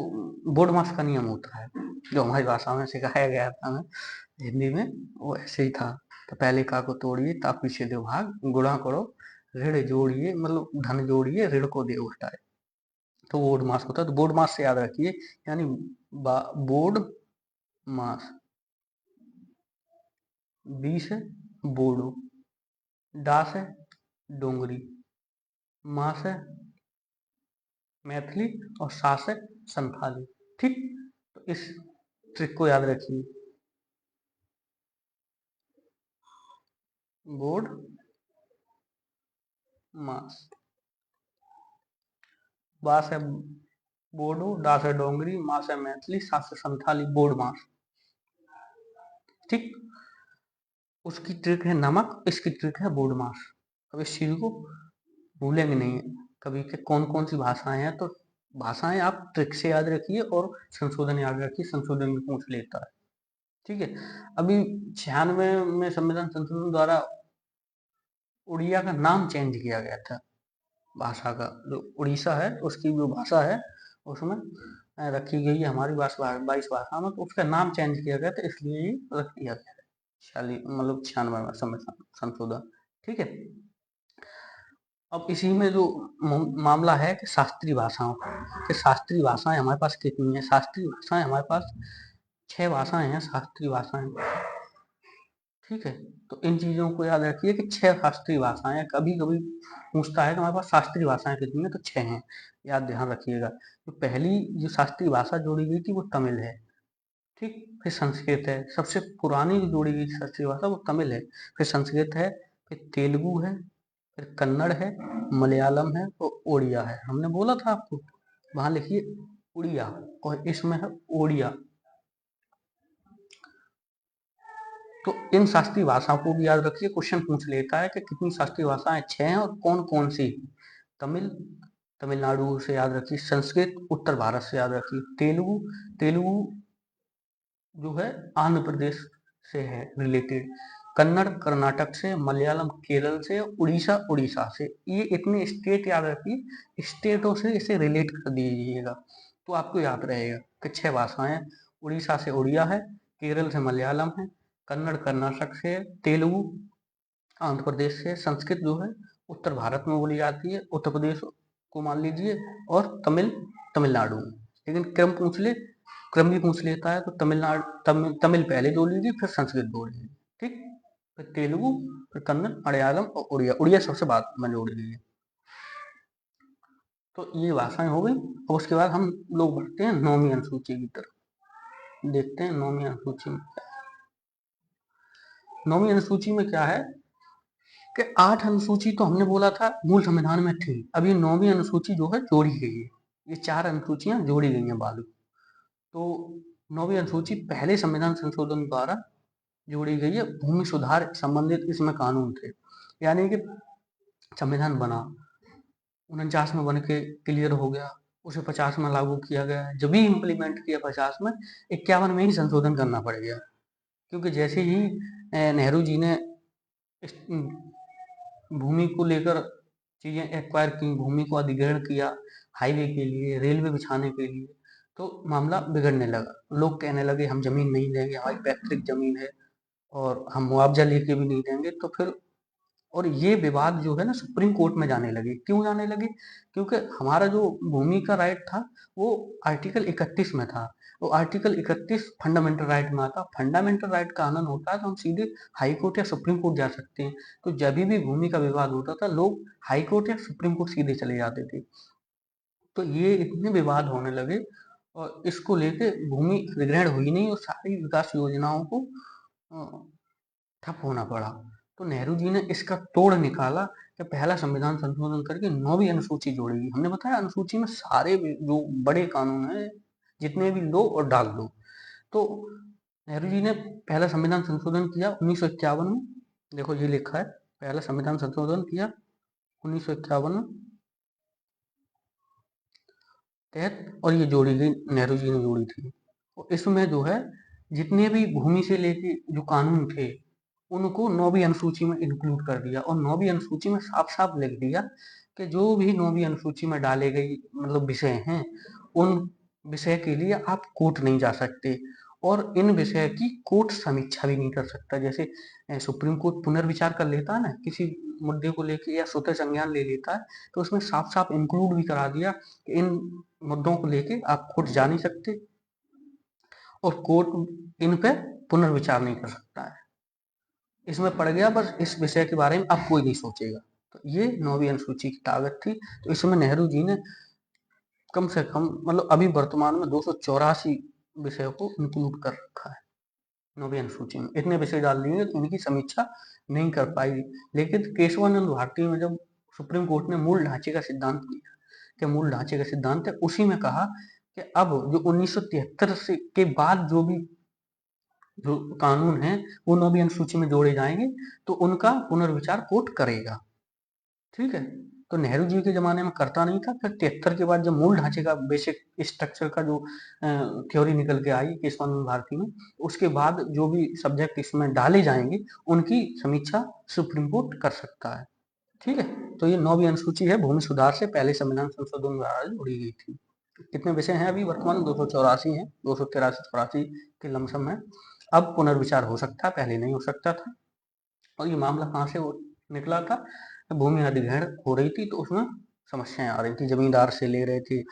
बोर्ड मास का नियम होता है जो हमारी भाषा में सिखाया गया था हमें हिंदी में, वो ऐसे ही था। तो पहले का को तोड़िए ता पीछे देव भाग, गुणा करो ऋण जोड़िए, मतलब धन जोड़िए ऋण को देव घटाए। तो बोर्ड मास होता है। तो बोर्ड मास से याद रखिए, यानी बोर्ड मास। बी से बोडो, डा से डोंगरी, माँ से मैथिली और सा से संथाली। ठीक, तो इस ट्रिक को याद रखिए। बोर्ड मास, बा से बोडो, डा से डोंगरी, माँ से मैथिली, सा से संथाली, बोर्ड मास। ठीक, उसकी ट्रिक है नमक, इसकी ट्रिक है बोर्ड मास। अब इस चीज को भूलेंगे नहीं कभी कि कौन कौन सी भाषाएं हैं। तो भाषाएं आप ट्रिक से याद रखिए और संशोधन याद रखिए, संशोधन भी पूछ लेता है। ठीक है, अभी 96 में संविधान संशोधन द्वारा उड़िया का नाम चेंज किया गया था। भाषा का जो उड़ीसा है उसकी जो भाषा है उसमें रखी गई है हमारी 22 भाषा में, तो उसका नाम चेंज किया गया था, इसलिए ये रख दिया गया है 46 मतलब 96 में संविधान संशोधन। ठीक है, अब इसी में जो मामला है कि शास्त्रीय भाषाओं का, कि शास्त्रीय भाषाएं हमारे पास कितनी है। शास्त्रीय भाषाएं हमारे पास 6 भाषाएं हैं, शास्त्रीय भाषाएं। ठीक है, तो इन चीजों को याद रखिए कि 6 शास्त्रीय भाषाएं हैं। कभी कभी पूछता है कि हमारे पास शास्त्रीय भाषाएं कितनी है, तो 6 हैं, याद ध्यान रखिएगा। तो पहली जो शास्त्रीय भाषा जोड़ी गई थी वो तमिल है। ठीक, फिर संस्कृत है, सबसे पुरानी जो जोड़ी गई शास्त्रीय भाषा वो तमिल है, फिर संस्कृत है, फिर तेलुगु है, फिर कन्नड़ है, मलयालम है और ओडिया है। हमने बोला था आपको, वहां लिखिए उड़िया, और इसमें है ओडिया। तो इन शास्त्रीय भाषाओं को भी याद रखिए, क्वेश्चन पूछ लेता है कि कितनी शास्त्रीय भाषाएं 6 हैं और कौन कौन सी। तमिल तमिलनाडु से याद रखिए, संस्कृत उत्तर भारत से याद रखिए, तेलुगु तेलुगु जो है आंध्र प्रदेश से है रिलेटेड, कन्नड़ कर्नाटक से, मलयालम केरल से, उड़ीसा उड़ीसा से। ये इतने स्टेट याद रखिए, स्टेटों से इसे रिलेट कर दीजिएगा तो आपको याद रहेगा कि 6 भाषाएं। उड़ीसा से उड़िया है, केरल से मलयालम है, कन्नड़ कर्नाटक से, तेलुगु आंध्र प्रदेश से, संस्कृत जो है उत्तर भारत में बोली जाती है, उत्तर प्रदेश को मान लीजिए, और तमिल तमिलनाडु में। लेकिन क्रम पूछ ले, क्रम भी पूछ लेता है तो तमिल पहले जोड़ लीजिए, फिर संस्कृत जोड़ लीजिए। ठीक, फिर तेलुगु, फिर कन्नड़, मलयालम और उड़िया। उड़िया सबसे बाद में जोड़ लीजिए। तो ये भाषाएं हो गई। और उसके बाद हम लोग बढ़ते हैं 9वीं अनुसूची की तरफ। देखते हैं 9वीं अनुसूची में। 9वीं अनुसूची में क्या है कि 8 अनुसूची तो हमने बोला था मूल संविधान में थी, अब ये 9वीं अनुसूची जो है जोड़ी गई है। ये 4 अनुसूचियां जोड़ी गई हैं बाद में। तो 9वीं अनुसूची पहले संविधान संशोधन द्वारा जोड़ी गई है। भूमि सुधार संबंधित इसमें कानून थे, यानी कि संविधान बना 49 में बन के क्लियर हो गया, उसे 50 में लागू किया गया, जब भी इम्प्लीमेंट किया 50 में, 51 में ही संशोधन करना पड़ गया। क्योंकि जैसे ही नेहरू जी ने भूमि को लेकर चीजें एक्वायर की, भूमि को अधिग्रहण किया हाईवे के लिए, रेलवे बिछाने के लिए, तो मामला बिगड़ने लगा। लोग कहने लगे हम जमीन नहीं देंगे, हमारी पैतृक जमीन है और हम मुआवजा लेके भी नहीं देंगे। तो फिर और ये विवाद जो है ना सुप्रीम कोर्ट में जाने लगे। क्यों जाने लगे? क्योंकि हमारा जो भूमि का राइट था वो आर्टिकल 31 में था। वो आर्टिकल 31 फंडामेंटल राइट में आता। फंडामेंटल राइट का आनंद होता है तो हम सीधे हाई कोर्ट या सुप्रीम कोर्ट जा सकते हैं। तो जब भी भूमि का विवाद होता था लोग हाई कोर्ट या सुप्रीम कोर्ट सीधे चले जाते थे। तो ये इतने विवाद होने लगे और इसको लेके भूमि अधिग्रहण हुई नहीं और सारी विकास योजनाओं को ठप होना पड़ा। तो नेहरू जी ने इसका तोड़ निकाला कि पहला संविधान संशोधन करके 9वीं अनुसूची जोड़ेगी। हमने बताया अनुसूची में सारे जो बड़े कानून हैं जितने भी लो और डाल दो। तो नेहरू जी ने पहला संविधान संशोधन किया 1951 में। देखो ये लिखा है, पहला संविधान संशोधन किया 1951 में तहत, और ये जोड़ी गई, नेहरू जी ने जोड़ी थी। और इसमें जो है जितने भी भूमि से लेके जो कानून थे उनको 9वीं अनुसूची में इंक्लूड कर दिया, और 9वीं अनुसूची में साफ साफ लिख दिया कि जो भी 9वीं अनुसूची में डाले गई मतलब विषय हैं उन विषय के लिए आप कोर्ट नहीं जा सकते, और इन विषय की कोर्ट समीक्षा भी नहीं कर सकता। जैसे सुप्रीम कोर्ट पुनर्विचार कर लेता है ना किसी मुद्दे को लेके, या स्वतः संज्ञान ले लेता है, तो उसमें साफ साफ इंक्लूड भी करा दिया कि इन मुद्दों को लेके आप कोर्ट जा नहीं सकते और कोर्ट इन पे पुनर्विचार नहीं कर सकता है। इसमें पड़ गया बस इस विषय के बारे में अब कोई नहीं सोचेगा। तो ये 9वीं अनुसूची की ताकत थी। तो इसमें नेहरू जी ने कम से कम मतलब अभी वर्तमान में 284 विषयों को इंक्लूड कर रखा है 9वीं अनुसूची में। इतने विषय डाल दिए तो इनकी समीक्षा नहीं कर पाई। लेकिन केशवानंद भारती में जब सुप्रीम कोर्ट ने मूल ढांचे का सिद्धांत दिया कि मूल ढांचे का सिद्धांत है, उसी में कहा कि अब जो 1973 से के बाद जो भी जो कानून है वो 9वीं अनुसूची में जोड़े जाएंगे तो उनका पुनर्विचार कोर्ट करेगा। ठीक है, तो नेहरू जी के जमाने में करता नहीं था। फिर 73 के बाद जब मूल ढांचे का बेसिक स्ट्रक्चर का जो थ्योरी निकल के आई केशवानंद भारती में, उसके बाद जो भी सब्जेक्ट इसमें डाले जाएंगे उनकी समीक्षा सुप्रीम कोर्ट कर सकता है। ठीक है, तो ये 9वीं अनुसूची है, भूमि सुधार से पहले संविधान संशोधन द्वारा जोड़ी गई थी। कितने विषय हैं अभी वर्तमान? 284 हैं, 283-84 के लमसम है। अब पुनर्विचार हो सकता है, पहले नहीं हो सकता था। और ये मामला कहाँ से निकला था? भूमि अधिग्रहण हो रही थी तो उसमें समस्याएं आ रही थी, जमींदार से ले रहे थे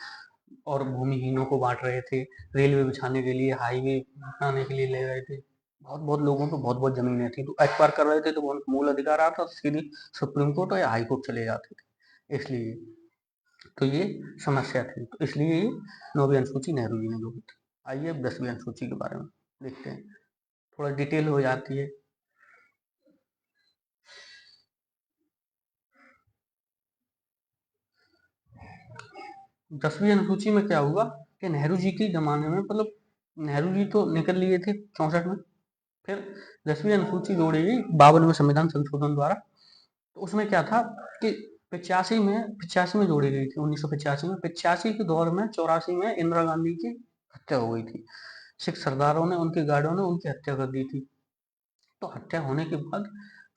और भूमिहीनों को बांट रहे थे, रेलवे बिछाने के लिए, हाईवे बनाने के लिए ले रहे थे। बहुत बहुत लोगों को बहुत बहुत जमीनें थी, तो एक्वायर कर रहे थे तो वो मूल अधिकार आता तो सीधी सुप्रीम कोर्ट या हाई कोर्ट चले जाते थे। इसलिए तो ये समस्या थी, तो इसलिए ये 9वीं अनुसूची नेहरू जी ने जोड़ी थी। आइए अब 10वीं अनुसूची के बारे में देखते हैं, थोड़ा डिटेल हो जाती है। 10वीं अनुसूची में क्या हुआ कि नेहरू जी के ज़माने में, मतलब नेहरू जी तो निकल लिए थे 64 में, फिर 10वीं अनुसूची जोड़ी गई 52 में संविधान संशोधन द्वारा। तो उसमें क्या था कि 85 में जोड़ी गई थी, 1985 में। 85 के दौर में 84 में इंदिरा गांधी की हत्या हो गई थी। सिख सरदारों ने, उनके गार्डों ने उनकी हत्या कर दी थी। तो हत्या होने के बाद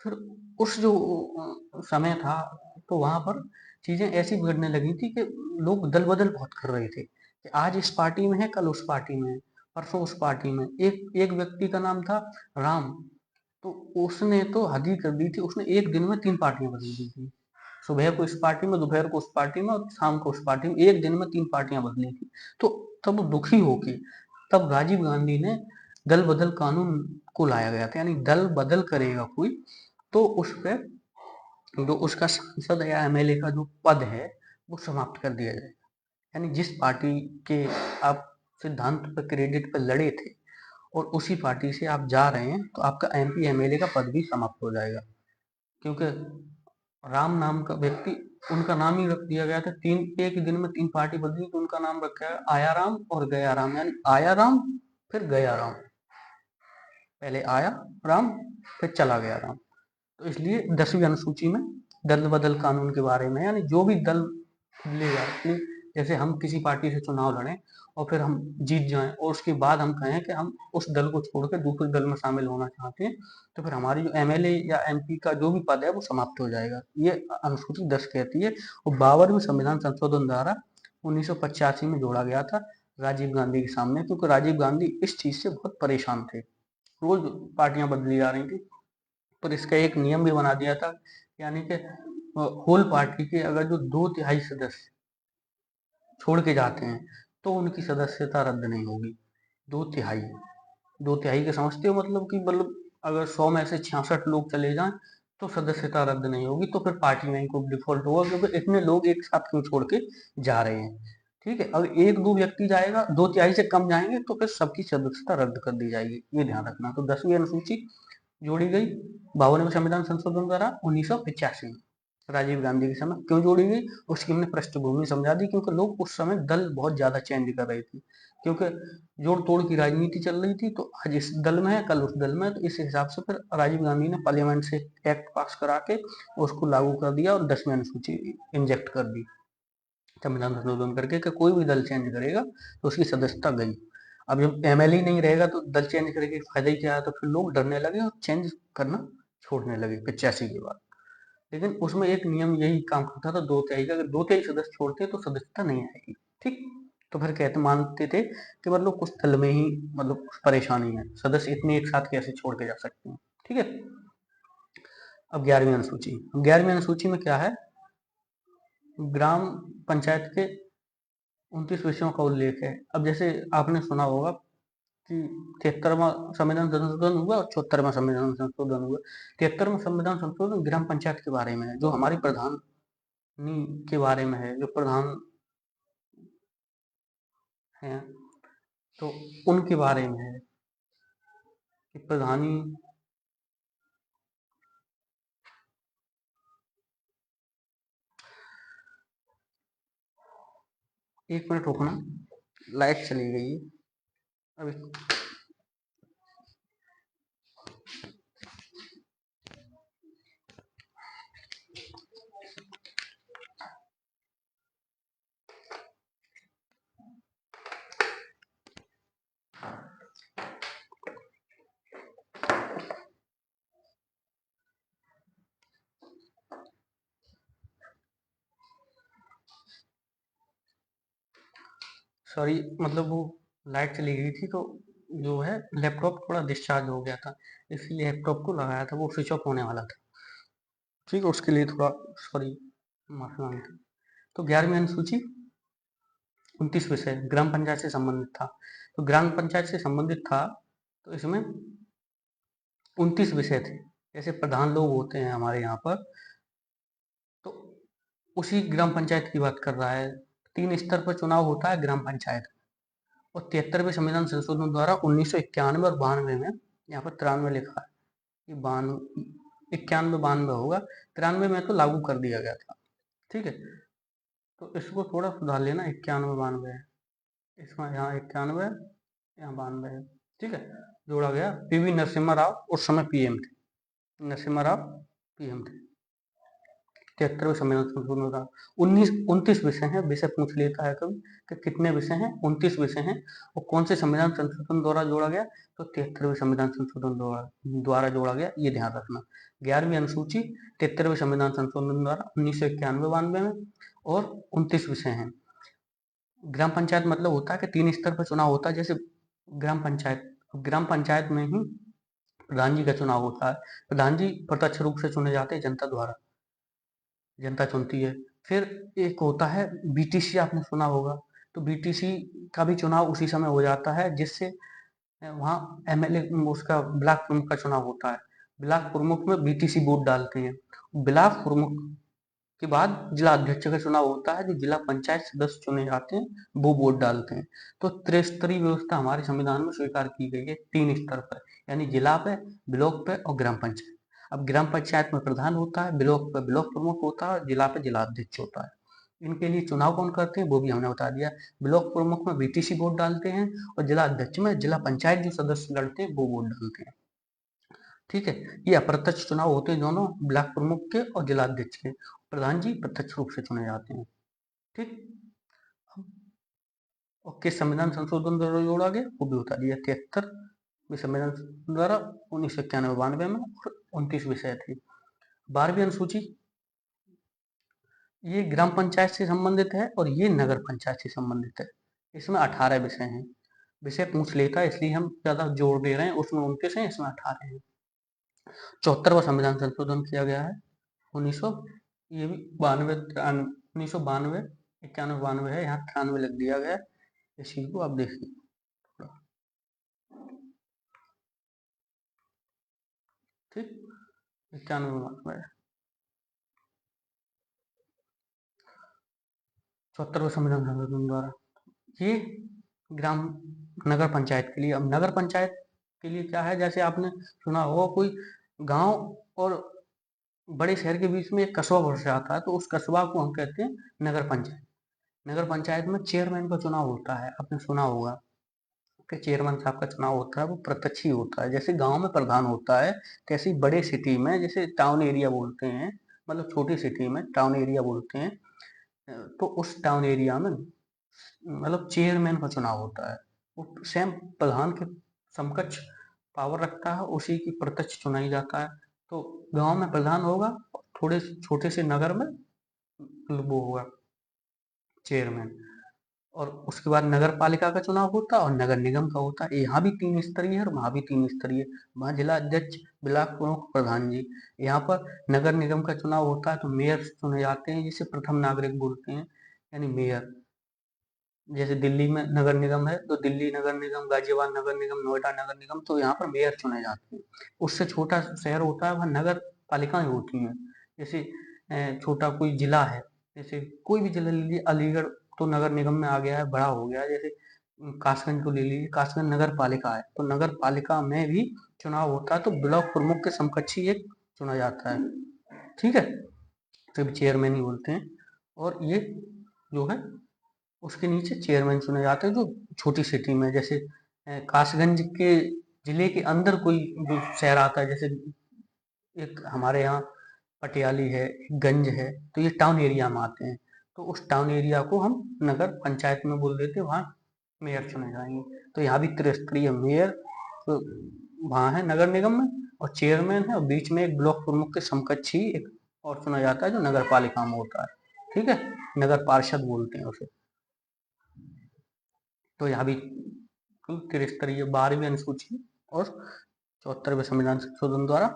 फिर उस जो समय था तो वहां पर चीजें ऐसी बिगड़ने लगी थी कि लोग दल बदल बहुत कर रहे थे कि आज इस पार्टी में है, कल उस पार्टी में है, परसों उस पार्टी में। एक एक व्यक्ति का नाम था राम, तो उसने तो हद ही कर दी थी, उसने एक दिन में 3 पार्टियां बदल दी थी। सुबह को इस पार्टी में, दोपहर को उस पार्टी में और शाम को उस पार्टी में, एक दिन में 3 पार्टियां बदली थी। तो तब दुखी होके तब राजीव गांधी ने दल बदल कानून को लाया गया था, यानी दल बदल करेगा कोई तो उस पर जो उसका सांसद या एमएलए का जो पद है वो समाप्त कर दिया जाएगा। यानी जिस पार्टी के आप सिद्धांत पर, क्रेडिट पर लड़े थे और उसी पार्टी से आप जा रहे हैं तो आपका एमपी एमएलए का पद भी समाप्त हो जाएगा। क्योंकि राम नाम का व्यक्ति, उनका नाम ही रख दिया गया था, तीन एक ही दिन में 3 पार्टी बदली तो उनका नाम रखा है आया राम और गया राम, यानी आया राम फिर गया राम, पहले आया राम फिर चला गया राम। तो इसलिए 10वीं अनुसूची में दल बदल कानून के बारे में, यानी जो भी दल बदलेगा अपनी, जैसे हम किसी पार्टी से चुनाव लड़ें और फिर हम जीत जाएं और उसके बाद हम कहें कि हम उस दल को छोड़कर दूसरे दल में शामिल होना चाहते हैं, तो फिर हमारी जो एमएलए या एमपी का जो भी पद है वो समाप्त हो जाएगा। ये अनुसूची 10 कहती है। और 52वें संविधान संशोधन द्वारा 1985 में जोड़ा गया था राजीव गांधी के सामने, क्योंकि राजीव गांधी इस चीज से बहुत परेशान थे, रोज पार्टियां बदली जा रही थी। पर इसका एक नियम भी बना दिया था, यानी कि होल पार्टी के अगर जो 2/3 सदस्य छोड़ के जाते हैं तो उनकी सदस्यता रद्द नहीं होगी। 2/3, 2/3 के समझते हो मतलब कि मतलब अगर 100 में से 66 लोग चले जाएं तो सदस्यता रद्द नहीं होगी, तो फिर पार्टी में को डिफॉल्ट होगा, क्योंकि इतने लोग एक साथ क्यों छोड़ के जा रहे हैं। ठीक है, अगर एक दो व्यक्ति जाएगा, 2/3 से कम जाएंगे तो फिर सबकी सदस्यता रद्द कर दी जाएगी, ये ध्यान रखना। तो 10वीं अनुसूची जोड़ी गई 52वें संविधान संशोधन द्वारा 1985 में, राजीव गांधी के समय। क्यों जोड़ी गई उसकी हमने पृष्ठभूमि समझा दी, क्योंकि लोग उस समय दल बहुत ज्यादा चेंज कर रहे थे, क्योंकि जोड़ तोड़ की राजनीति चल रही थी। तो आज इस दल में है, कल उस दल में है, तो इस हिसाब से फिर राजीव गांधी ने पार्लियामेंट से एक्ट पास करा के उसको लागू कर दिया और 10वीं अनुसूची इंजेक्ट कर दी संविधान संशोधन करके, कि कोई भी दल चेंज करेगा तो उसकी सदस्यता गई। अब जब एमएलए ही नहीं रहेगा तो दल चेंज करके फायदा ही क्या है, तो फिर लोग डरने लगे और चेंज करना छोड़ने लगे 85 के बाद। लेकिन उसमें एक नियम यही काम करता था 2/3 का, अगर 2/3 सदस्य छोड़ते तो सदस्यता नहीं आएगी। ठीक, तो फिर कहते मानते थे कि मतलब कुछ दल में ही मतलब परेशानी है, सदस्य इतने एक साथ कैसे छोड़ के जा सकते हैं। ठीक है, अब 11वीं अनुसूची। 11वीं अनुसूची में क्या है, ग्राम पंचायत के 29 विषयों का उल्लेख है। अब जैसे आपने सुना होगा कि 73वां संविधान संशोधन हुआ और 74वां संविधान संशोधन हुआ। 73वां संविधान संशोधन ग्राम पंचायत के बारे में है, जो हमारी प्रधानी के बारे में है, जो प्रधान है तो उनके बारे में है कि प्रधानी एक मिनट रुकना, लाइट चली गई है अभी। सॉरी, मतलब वो लाइट चली गई थी तो जो है लैपटॉप थोड़ा डिस्चार्ज हो गया था, इसलिए लैपटॉप को लगाया था, वो स्विच ऑफ होने वाला था। ठीक है, उसके लिए थोड़ा सॉरी, माफी मांगते। तो 11वीं अनुसूची 29 विषय ग्राम पंचायत से संबंधित था। तो ग्राम पंचायत से संबंधित था तो इसमें 29 विषय थे। जैसे प्रधान लोग होते हैं हमारे यहाँ पर, तो उसी ग्राम पंचायत की बात कर रहा है। 3 स्तर पर चुनाव होता है ग्राम पंचायत, और 73वें संविधान संशोधन द्वारा 1991 और 92 में, यहाँ पर 93 लिखा है कि 91 92 होगा, 93 में तो लागू कर दिया गया था। ठीक है, तो इसको थोड़ा सुधार लेना, 91 92 है इसमें, यहाँ 91 यहाँ 92 है। ठीक है, जोड़ा गया। पीवी नरसिम्हा राव उस समय पीएम थे, नरसिम्हा राव पीएम थे। 73वें संविधान संशोधन का 29 विषय हैं। विषय पूछ लेता है कभी कि कितने विषय हैं, 29 विषय हैं। और कौन से संविधान संशोधन द्वारा जोड़ा गया, तो 73वें संविधान संशोधन द्वारा जोड़ा गया, ये ध्यान रखना। 11वीं अनुसूची 73वें संविधान संशोधन द्वारा 1991 92 में, और 29 विषय हैं। ग्राम पंचायत मतलब होता है कि 3 स्तर पर चुनाव होता है। जैसे ग्राम पंचायत में ही प्रधान जी का चुनाव होता है। प्रधान जी प्रत्यक्ष रूप से चुने जाते हैं जनता द्वारा, जनता चुनती है। फिर एक होता है बीटीसी, आपने सुना होगा, तो बीटीसी का भी चुनाव उसी समय हो जाता है, जिससे वहाँ एमएलए उसका ब्लॉक प्रमुख का चुनाव होता है। ब्लॉक प्रमुख में बीटीसी वोट डालते हैं। ब्लॉक प्रमुख के बाद जिला अध्यक्ष का चुनाव होता है, जो जिला पंचायत सदस्य चुने जाते हैं वो वोट डालते हैं। तो त्रिस्तरीय व्यवस्था हमारे संविधान में स्वीकार की गई है 3 स्तर पर, यानी जिला पे, ब्लॉक पे और ग्राम पंचायत। अब ग्राम पंचायत में प्रधान होता है, ब्लॉक पे ब्लॉक प्रमुख होता है, जिला पे जिला अध्यक्ष होता है। इनके लिए चुनाव कौन करते हैं वो भी हमने बता दिया। ब्लॉक प्रमुख में बीटीसी वोट डालते हैं, और जिला अध्यक्ष में जिला पंचायत जो सदस्य लड़ते हैं वो वोट डालते हैं। ठीक है, ये अप्रत्यक्ष चुनाव होते हैं दोनों, ब्लॉक प्रमुख के और जिलाध्यक्ष के। प्रधान जी प्रत्यक्ष रूप से चुने जाते हैं। ठीक, और किस संविधान संशोधन द्वारा जोड़ा गया वो भी बता दिया। 73 संविधान द्वारा 1991 92 में, और 29 विषय थे। 12वीं अनुसूची ये ग्राम पंचायत से संबंधित है और ये नगर पंचायत से संबंधित है। इसमें 18 विषय हैं। विषय पूछ लेता है इसलिए हम ज्यादा जोड़ दे रहे हैं, उसमें 29 हैं, इसमें 18 हैं। 74वां संविधान संशोधन किया गया है 1900, ये भी 92 1992 91 92 है, यहाँ 93 लिख दिया गया है। इस चीज को आप देखिए थोड़ा। ठीक, 91 92 है। 74वें संविधान संशोधन द्वारा ये ग्राम नगर पंचायत के लिए। अब नगर पंचायत के लिए क्या है, जैसे आपने सुना होगा कोई गांव और बड़े शहर के बीच में एक कस्बा बस जाता है, तो उस कस्बा को हम कहते हैं नगर पंचायत। नगर पंचायत में चेयरमैन का चुनाव होता है, आपने सुना होगा कि चेयरमैन साहब का चुनाव होता है, वो प्रत्यक्ष ही होता है। जैसे गांव में प्रधान होता है, कैसी बड़े सिटी में, जैसे टाउन एरिया बोलते हैं, मतलब छोटी सिटी में टाउन एरिया बोलते हैं, तो उस टाउन एरिया में मतलब चेयरमैन का चुनाव होता है। वो सेम प्रधान के समकक्ष पावर रखता है, उसी की प्रत्यक्ष चुनाई जाता है। तो गांव में प्रधान होगा, थोड़े छोटे से नगर में वो होगा चेयरमैन। और उसके बाद नगर पालिका का चुनाव होता है और नगर निगम का होता है। यहाँ भी 3 स्तरीय है और वहाँ भी 3 स्तरीय। वहाँ जिला अध्यक्ष, ब्लॉक प्रमुख, प्रधान जी। यहाँ पर नगर निगम का चुनाव होता है तो मेयर चुने जाते हैं, जिसे प्रथम नागरिक बोलते हैं, यानी मेयर। जैसे दिल्ली में नगर निगम है तो दिल्ली नगर निगम, गाजियाबाद नगर निगम, नोएडा नगर निगम, तो यहाँ पर मेयर चुने जाते हैं। उससे छोटा शहर होता है वहाँ नगर पालिकाएं होती हैं। जैसे छोटा कोई जिला है, जैसे कोई भी जिला ले लीजिए, अलीगढ़ तो नगर निगम में आ गया है, बड़ा हो गया है। जैसे कासगंज को ले लीजिए, कासगंज नगर पालिका है, तो नगर पालिका में भी चुनाव होता है, तो ब्लॉक प्रमुख के समकक्ष ही एक चुना जाता है। ठीक है, तो चेयरमैन ही बोलते हैं। और ये जो है उसके नीचे चेयरमैन चुने जाते हैं, जो छोटी सिटी में, जैसे कासगंज के जिले के अंदर कोई जो शहर आता है, जैसे एक हमारे यहाँ पटियाली है, गंज है, तो ये टाउन एरिया में आते हैं। तो उस टाउन एरिया को हम नगर पंचायत में बोल देते हैं, वहाँ मेयर चुने जाएंगे। तो यहाँ भी त्रिस्तरीय मेयर तो वहाँ है नगर निगम में, और चेयरमैन है, और बीच में एक ब्लॉक प्रमुख के समकक्ष ही एक और चुना जाता है, जो नगर पालिका में होता है। ठीक है, नगर पार्षद बोलते हैं उसे। तो यहाँ भी त्रिस्तरीय 12वीं अनुसूची और 74वें संविधान संशोधन द्वारा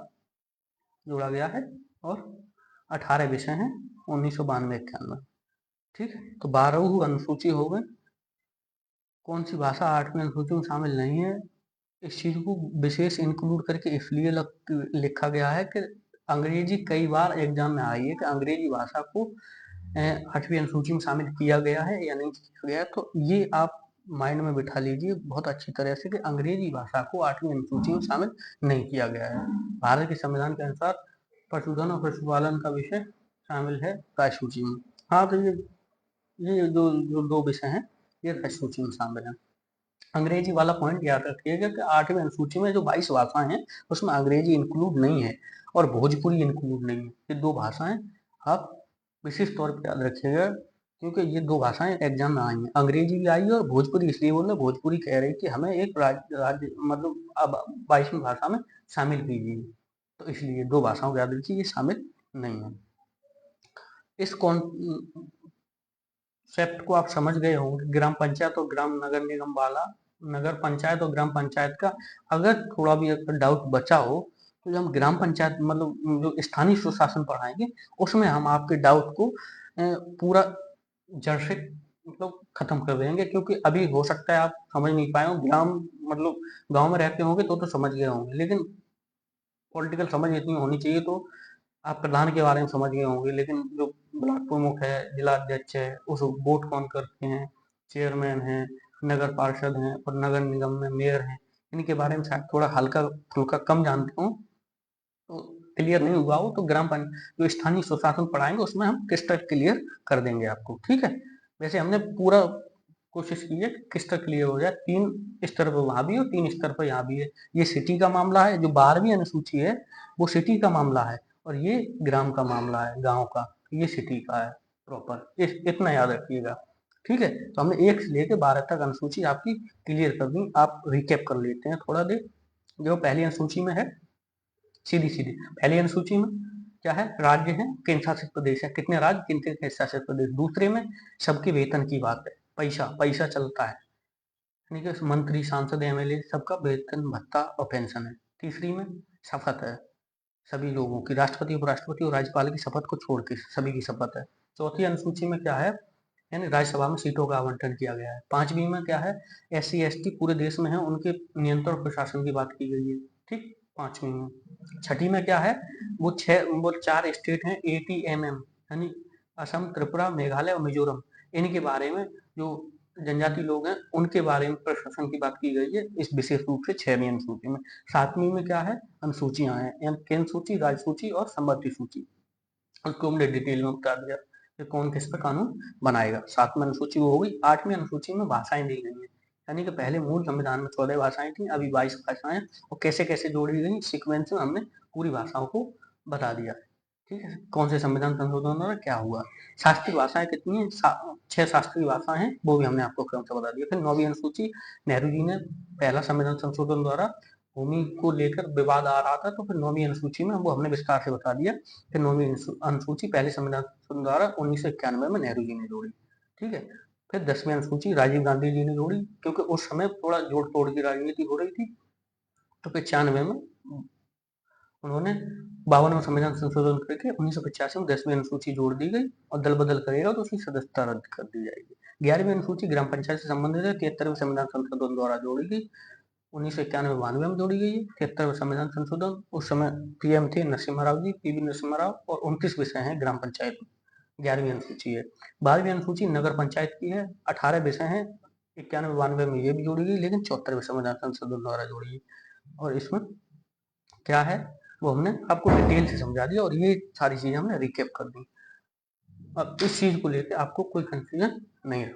जोड़ा गया है, और 18 विषय हैं 1992-91। ठीक है, तो 12वीं अनुसूची हो गई। कौन सी भाषा 8वीं अनुसूची में शामिल नहीं है, इस चीज को विशेष इंक्लूड करके इसलिए लिखा गया है कि अंग्रेजी कई बार एग्जाम में आई है कि अंग्रेजी भाषा को 8वीं अनुसूची में शामिल किया गया है या नहीं किया गया है। तो ये आप माइंड में बिठा लीजिए बहुत अच्छी तरह से कि अंग्रेजी भाषा को 8वीं अनुसूची में शामिल नहीं किया गया है। भारत के संविधान के अनुसार पशुधन और पशुपालन का विषय शामिल है राज्य में। हाँ, तो ये जो दो विषय हैं ये राज्य में शामिल है। अंग्रेजी वाला पॉइंट याद रखिएगा कि 8वीं अनुसूची में जो 22 भाषाएं हैं उसमें अंग्रेजी इंक्लूड नहीं है और भोजपुरी इंक्लूड नहीं है। ये 2 भाषाएं आप विशेष तौर पर याद रखिएगा, क्योंकि ये 2 भाषाएं एग्जाम में आई हैं। अंग्रेजी भी आई है और भोजपुरी इसलिए बोल रहे, भोजपुरी कह रही कि हमें एक राज्य मतलब अब 22वीं भाषा में शामिल कीजिए, तो इसलिए 2 भाषाओं को याद रखिए, ये शामिल नहीं है। इस कॉन्सेप्ट को आप समझ गए होंगे, ग्राम पंचायत और ग्राम नगर निगम वाला। नगर पंचायत और ग्राम पंचायत का अगर थोड़ा भी अगर डाउट बचा हो तो जो हम ग्राम पंचायत मतलब जो स्थानीय सुशासन पढ़ाएंगे उसमें हम आपके डाउट को पूरा जड़ से मतलब खत्म कर देंगे, क्योंकि अभी हो सकता है आप समझ नहीं पाए हो। ग्राम मतलब गांव में रहते होंगे तो समझ गए होंगे, लेकिन पॉलिटिकल समझ इतनी होनी चाहिए तो आप प्रधान के बारे में समझ गए होंगे, लेकिन जो ब्लॉक प्रमुख है, जिला अध्यक्ष है, उस वोट कौन करते हैं, चेयरमैन है, नगर पार्षद हैं और नगर निगम में मेयर हैं, इनके बारे में शायद थोड़ा हल्का फुल्का कम जानते हो, तो क्लियर नहीं हुआ हो तो ग्राम पंचायत जो स्थानीय सुशासन पढ़ाएंगे उसमें हम क्रिस्टल क्लियर कर देंगे आपको। ठीक है, वैसे हमने पूरा कोशिश की है क्रिस्टल क्लियर हो जाए। 3 स्तर पर वहां भी है और 3 स्तर पर यहाँ भी है। ये सिटी का मामला है, जो 12वीं अनुसूची है वो सिटी का मामला है, और ये ग्राम का मामला है, गांव का, ये सिटी का है प्रॉपर। इतना याद रखिएगा। ठीक है, तो हमने 1 से लेकर 12 तक अनुसूची आपकी क्लियर कर दी। आप रिकेप कर लेते हैं थोड़ा देर। जो पहली अनुसूची में है, सीधी सीधी पहली अनुसूची में क्या है, राज्य है, केंद्र शासित प्रदेश है, कितने राज्य कितने केंद्र शासित प्रदेश। दूसरे में सबके वेतन की बात है, पैसा पैसा चलता है, यानी कि मंत्री सांसद एमएलए सबका वेतन भत्ता और पेंशन है। तीसरी में शपथ है, सभी लोगों की, राष्ट्रपति उपराष्ट्रपति और राज्यपाल की शपथ को छोड़ के सभी की शपथ है। चौथी अनुसूची में क्या है, यानी राज्यसभा में सीटों का आवंटन किया गया है। 5वीं में क्या है, SC ST पूरे देश में है, उनके नियंत्रण प्रशासन की बात की गई है। ठीक, 5वीं में। 6ठी में क्या है, वो 4 स्टेट हैं ATMM, यानी असम, त्रिपुरा, मेघालय और मिजोरम, इनके बारे में जो जनजाति लोग हैं उनके बारे में प्रशासन की बात की गई है इस विशेष रूप से 6वीं अनुसूची में। 7वीं में क्या है, अनुसूचियां हैं, केंद्र सूची, राज्य सूची और संबंधित सूची। उसको हमने डिटेल में बता दिया कि कौन किस पर कानून बनाएगा। 7वीं अनुसूची वो हो गई। 8वीं अनुसूची में भाषाएं दी गई हैं, यानी कि पहले मूल संविधान में 14 भाषाएं थी, अभी 22 भाषाएं, और कैसे कैसे जोड़ी गई सीक्वेंस में हमने पूरी भाषाओं को बता दिया। ठीक है, कौन से संविधान संशोधन द्वारा क्या हुआ। शास्त्रीय भाषाएं कितनी है, 6 शास्त्रीय भाषाएं हैं, वो भी हमने आपको क्रम से बता दिया। फिर 9वीं अनुसूची, नेहरू जी ने पहला संविधान संशोधन द्वारा भूमि को लेकर विवाद आ रहा था, तो फिर 9वीं अनुसूची में वो हमने विस्तार से बता दिया। फिर 9वीं अनुसूची पहले संविधान द्वारा 1991 में नेहरू जी ने जोड़ी। ठीक है, फिर 10वीं अनुसूची राजीव गांधी जी ने जोड़ी, क्योंकि उस समय थोड़ा जोड़ तोड़ की राजनीति हो रही थी, तो फिर 96 में उन्होंने 52वां संविधान संशोधन करके 1985 में 10वीं अनुसूची जोड़ दी गई, और दल बदल करेगा तो उसकी सदस्यता रद्द कर दी जाएगी। 11वीं अनुसूची ग्राम पंचायत से संबंधित है, 73वें संविधान संशोधन द्वारा जोड़ी गई, 1991 92 में जोड़ी गई है। 73वें संविधान संशोधन, उस समय पीएम थे नरसिम्हा राव जी, पीवी नरसिम्हा राव, और 29 विषय हैं ग्राम पंचायत में। 11वीं अनुसूची है। 12वीं अनुसूची नगर पंचायत की है, 18 विषय हैं, 91 92 में ये भी जोड़ी गई, लेकिन 74वें संविधान संशोधन द्वारा जोड़ी गई। और इसमें क्या है वो हमने आपको डिटेल से समझा दिया, और ये सारी चीजें हमने रिकैप कर दी। अब इस चीज को लेकर आपको कोई कंफ्यूजन नहीं रहा।